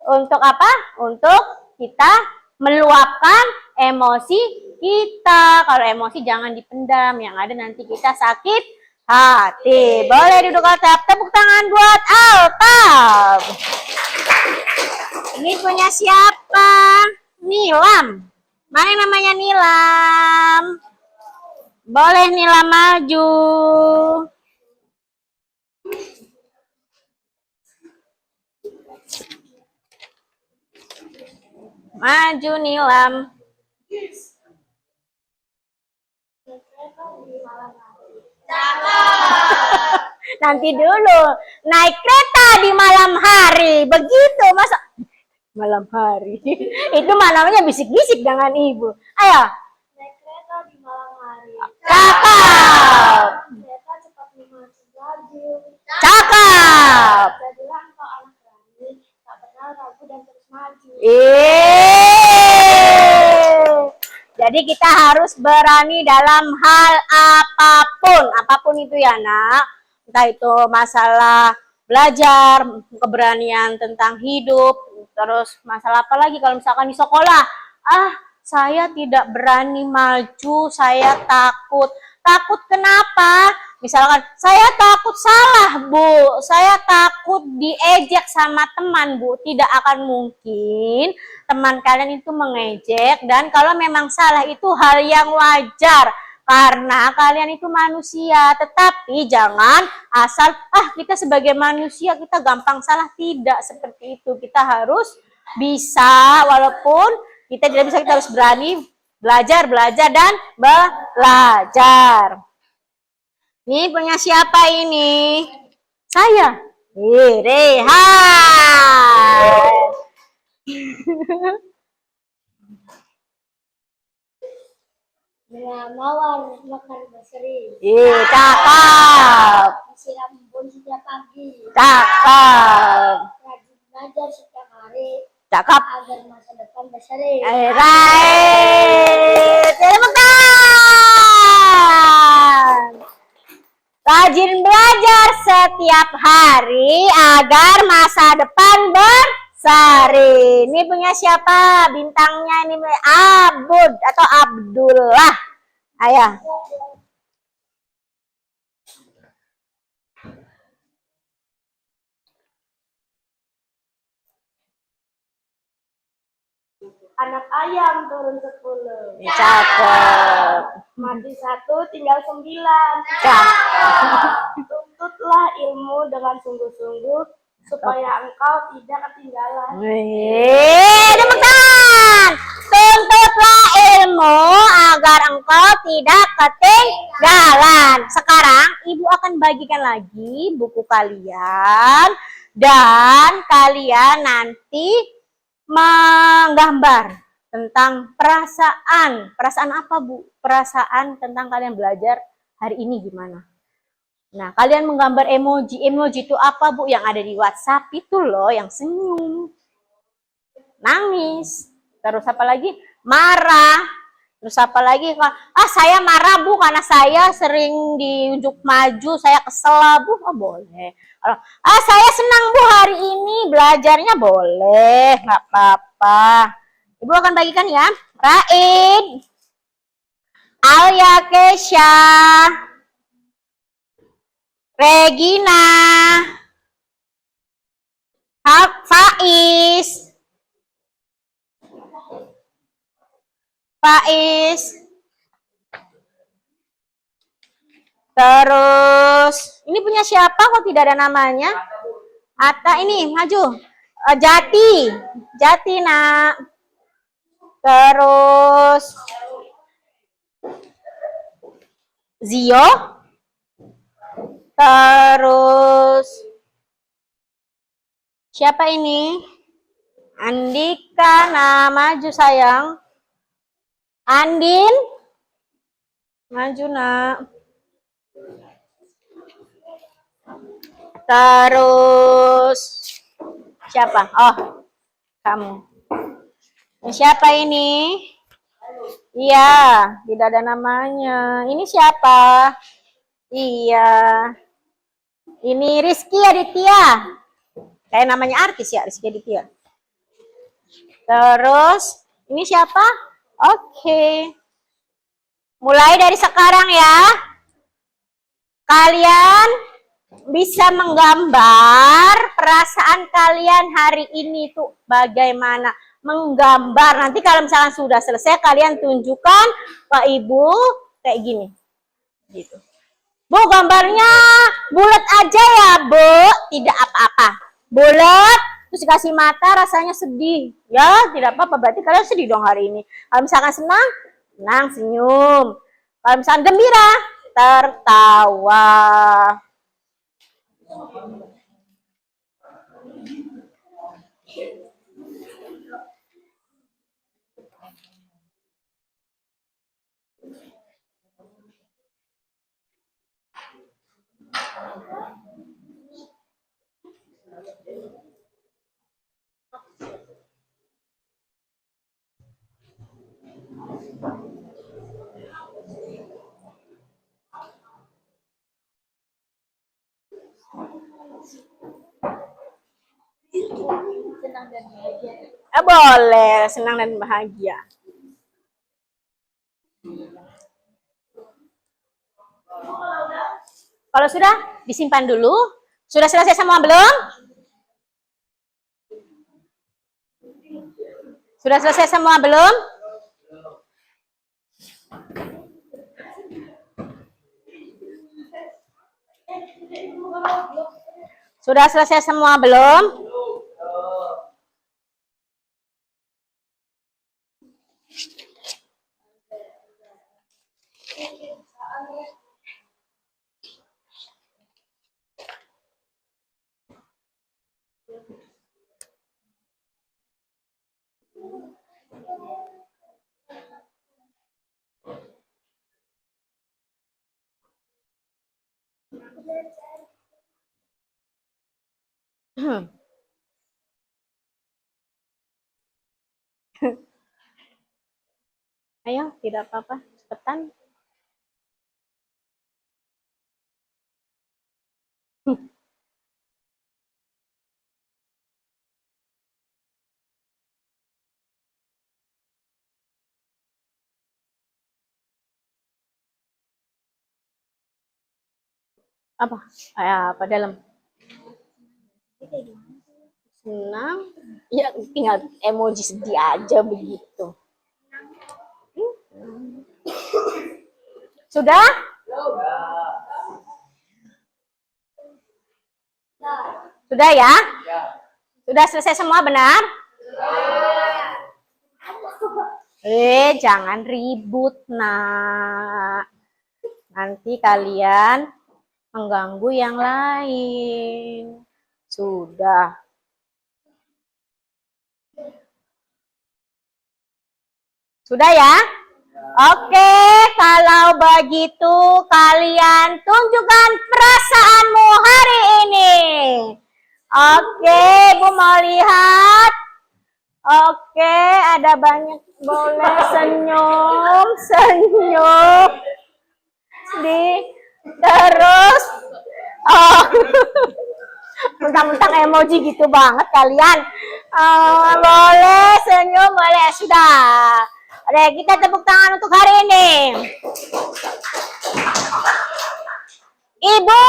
Untuk apa? Untuk kita meluapkan emosi kita. Kalau emosi jangan dipendam, yang ada nanti kita sakit hati. Boleh duduk Altab. Tepuk tangan buat Altab. Ini punya siapa? Nilam. Mana yang namanya Nilam? Boleh Nilam maju. Maju Nilam. Nanti dulu. Naik kereta di malam hari. Begitu masa malam hari. Itu mah namanya bisik-bisik dengan ibu. Ayo. Naik kereta di malam hari. Cakap. Kereta cepat memacu laju. Cakap. Jadilah engkau anak berani, tak pernah ragu dan terus maju. Jadi kita harus berani dalam hal apapun. Apapun itu ya nak. Entah itu masalah belajar, keberanian tentang hidup, terus masalah apa lagi kalau misalkan di sekolah. Saya tidak berani maju, saya takut. Takut kenapa? Misalkan, saya takut salah, Bu. Saya takut diejek sama teman, Bu. Tidak akan mungkin teman kalian itu mengejek. Dan kalau memang salah itu hal yang wajar. Karena kalian itu manusia. Tetapi jangan asal, kita sebagai manusia, kita gampang salah. Tidak seperti itu. Kita harus bisa, walaupun kita tidak bisa, kita harus berani belajar dan belajar. Ini punya siapa ini? Saya. Rehan. Mawar makan berseri. Cakep. Siram embun setiap pagi. Cakep. Rajin belajar setiap hari. Cakep. Agar masa depan berseri. Right. Tepuk tangan. Rajin belajar setiap hari agar masa depan berseri. Ini punya siapa? Bintangnya ini Abud atau Abdullah. Ayah. Anak ayam turun 10. Cakep. Mati 1 tinggal 9. Cakep. Tuntutlah ilmu dengan sungguh-sungguh supaya engkau tidak ketinggalan. Tepuk tangan. Tuntutlah ilmu agar engkau tidak ketinggalan. Sekarang ibu akan bagikan lagi buku kalian dan kalian nanti menggambar tentang perasaan. Perasaan apa, Bu? Perasaan tentang kalian belajar hari ini gimana? Nah, kalian menggambar emoji. Emoji itu apa, Bu? Yang ada di WhatsApp itu loh, yang senyum, nangis, terus apa lagi? Marah. Terus apa lagi? Saya marah, Bu, karena saya sering diunjuk maju, saya kesel, Bu. Boleh. Saya senang, Bu, hari ini belajarnya, boleh, nggak apa-apa. Ibu akan bagikan ya. Raid, Alia, Kesha, Regina, Faiz, terus ini punya siapa kok tidak ada namanya? Atta, ini maju. Jati nak. Terus Zio, terus siapa ini? Andika, nah maju sayang. Andin, maju nak. Terus siapa? Oh, kamu. Ini siapa ini? Iya, tidak ada namanya. Ini siapa? Iya. Ini Rizky Aditya. Kayak namanya artis ya, Rizky Aditya. Terus, ini siapa? Oke. Mulai dari sekarang ya. Kalian bisa menggambar perasaan kalian hari ini tuh bagaimana. Menggambar. Nanti kalau misalkan sudah selesai, kalian tunjukkan ke ibu kayak gini. Gitu. Bu, gambarnya bulat aja ya, Bu. Tidak apa-apa. Bulat, terus dikasih mata rasanya sedih. Ya, tidak apa-apa. Berarti kalian sedih dong hari ini. Kalau misalkan senang, senang, senyum. Kalau misalkan gembira, tertawa. Boleh, senang dan bahagia. Kalau sudah, disimpan dulu. Sudah selesai semua belum? Sudah selesai semua belum? Sudah selesai semua belum? Ayo, tidak apa-apa, cepetan. Apa? Apa dalam? Senang? Ya, tinggal emoji sedih aja begitu. Sudah? Sudah ya? Sudah selesai semua benar? Jangan ribut, nak. Nanti kalian mengganggu yang lain. Sudah. Sudah ya? Oke, kalau begitu kalian tunjukkan perasaanmu hari ini. Oke, Bu mau lihat. Oke, ada banyak. Boleh senyum, senyum. Terus. Oh. Mentang-mentang emoji gitu banget kalian. Boleh senyum, boleh. Sudah. Oke, kita tepuk tangan untuk hari ini. Ibu,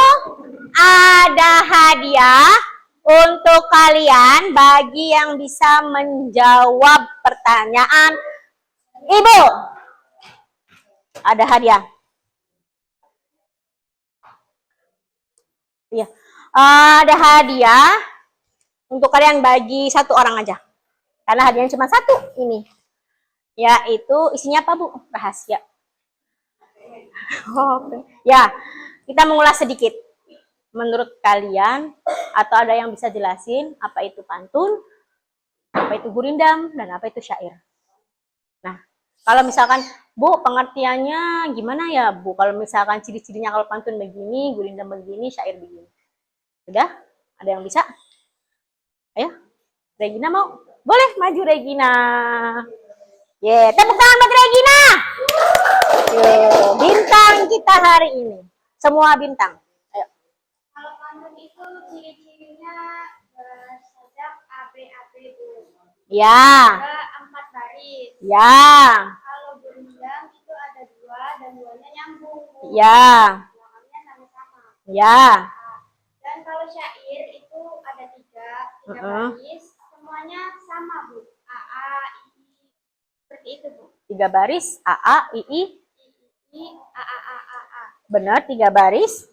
ada hadiah untuk kalian bagi yang bisa menjawab pertanyaan. Ibu, ada hadiah. Iya, ada hadiah untuk kalian bagi satu orang aja. Karena hadiahnya cuma satu ini. Yaitu isinya apa, Bu? Rahasia. Oke. Ya, kita mengulas sedikit. Menurut kalian, atau ada yang bisa jelasin apa itu pantun, apa itu gurindam, dan apa itu syair? Nah, kalau misalkan, Bu, pengertiannya gimana ya, Bu? Kalau misalkan ciri-cirinya kalau pantun begini, gurindam begini, syair begini. Sudah? Ada yang bisa? Ayo, Regina mau? Boleh maju Regina. Tepuk tangan buat Regina. Bintang kita hari ini. Semua bintang. Ayo. Kalau pantun itu ciri-cirinya bersajak AB Bu. Ya. Ada 4 baris. Ya. Kalau berundang itu ada 2 dan 2-nya nyambung Bu. Ya. Belakangnya sama-sama. Ya. Dan kalau syair itu ada 3 baris, semuanya sama Bu. A A I I seperti itu Bu. 3 baris A A I I. I A A A A A. Benar 3 baris.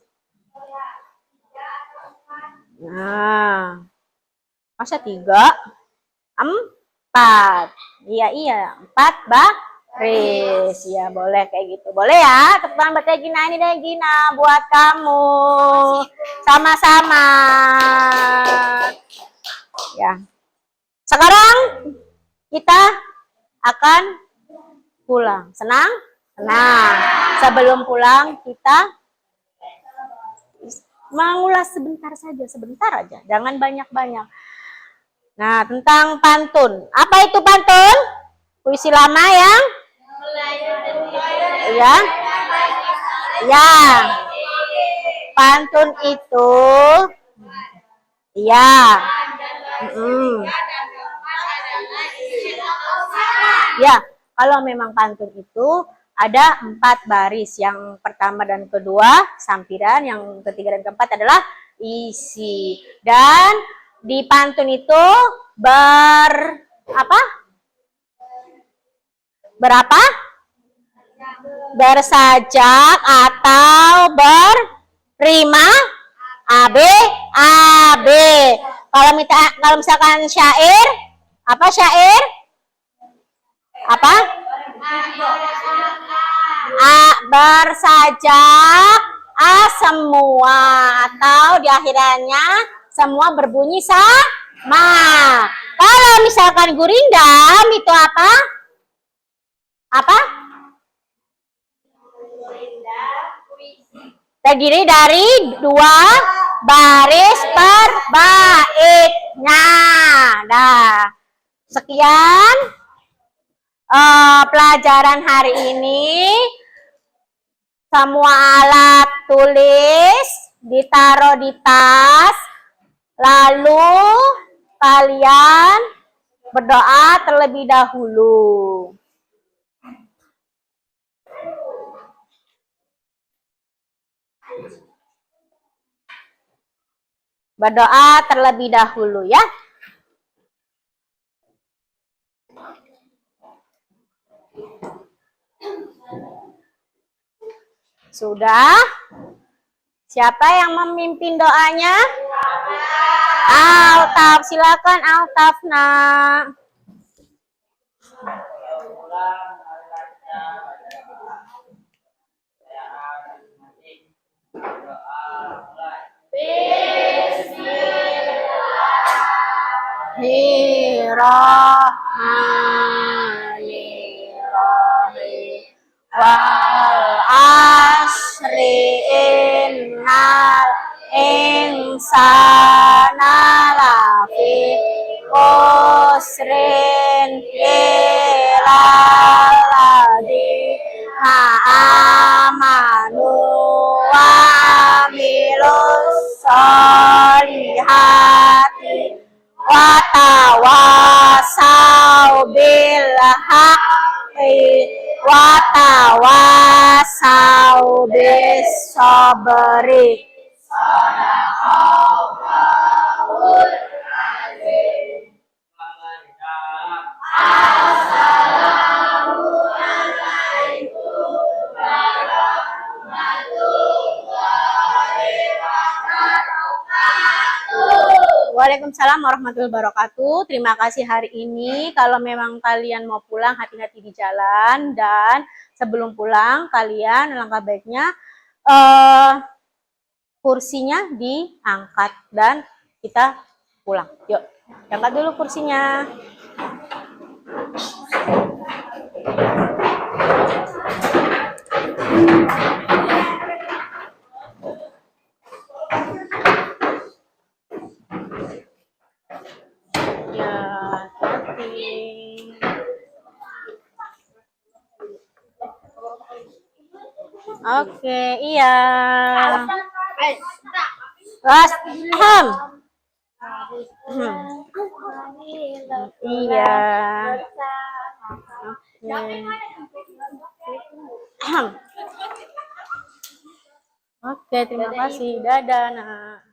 Ya, 3 atau 4. Nah. Masa 3? 4. Iya 4 baris. Ya boleh kayak gitu. Boleh ya. Tepuk tangan buat Regina, ini Regina buat kamu. Sama-sama. Ya. Sekarang kita akan pulang. Senang? Senang. Sebelum pulang kita mengulas sebentar aja. Jangan banyak-banyak. Nah, tentang pantun. Apa itu pantun? Puisi lama yang? Ya. Ya. Pantun itu ya. Ya, kalau memang pantun itu ada 4 baris. Yang pertama dan kedua sampiran, yang ketiga dan keempat adalah isi. Dan di pantun itu berapa? Bersajak atau berrima AB. Kalau misalkan syair, apa syair? Apa? Bersajak semua, atau di akhirannya semua berbunyi sama. Kalau misalkan gurindam itu apa? Apa? Terdiri dari 2 baris per baitnya. Nah, sekian pelajaran hari ini. Semua alat tulis ditaruh di tas. Lalu kalian berdoa terlebih dahulu. Berdoa terlebih dahulu ya. Sudah? Siapa yang memimpin doanya? Altaf, silakan Altaf, nak. Bismillahirrahmanirrahim. Wal asri innal insana lafi khusrin illal ladzina amanu wa amilus solihati wa tawasau bil haqqi wa tawasau bis sabri. Waalaikumsalam warahmatullahi wabarakatuh. Terima kasih hari ini. Kalau memang kalian mau pulang, hati-hati di jalan. Dan sebelum pulang, kalian langkah baiknya kursinya diangkat dan kita pulang. Yuk, angkat dulu kursinya. Oke, iya. Ras, ahem. Iya. Oke. Ahem. Oke, terima kasih. Dadah, Nak.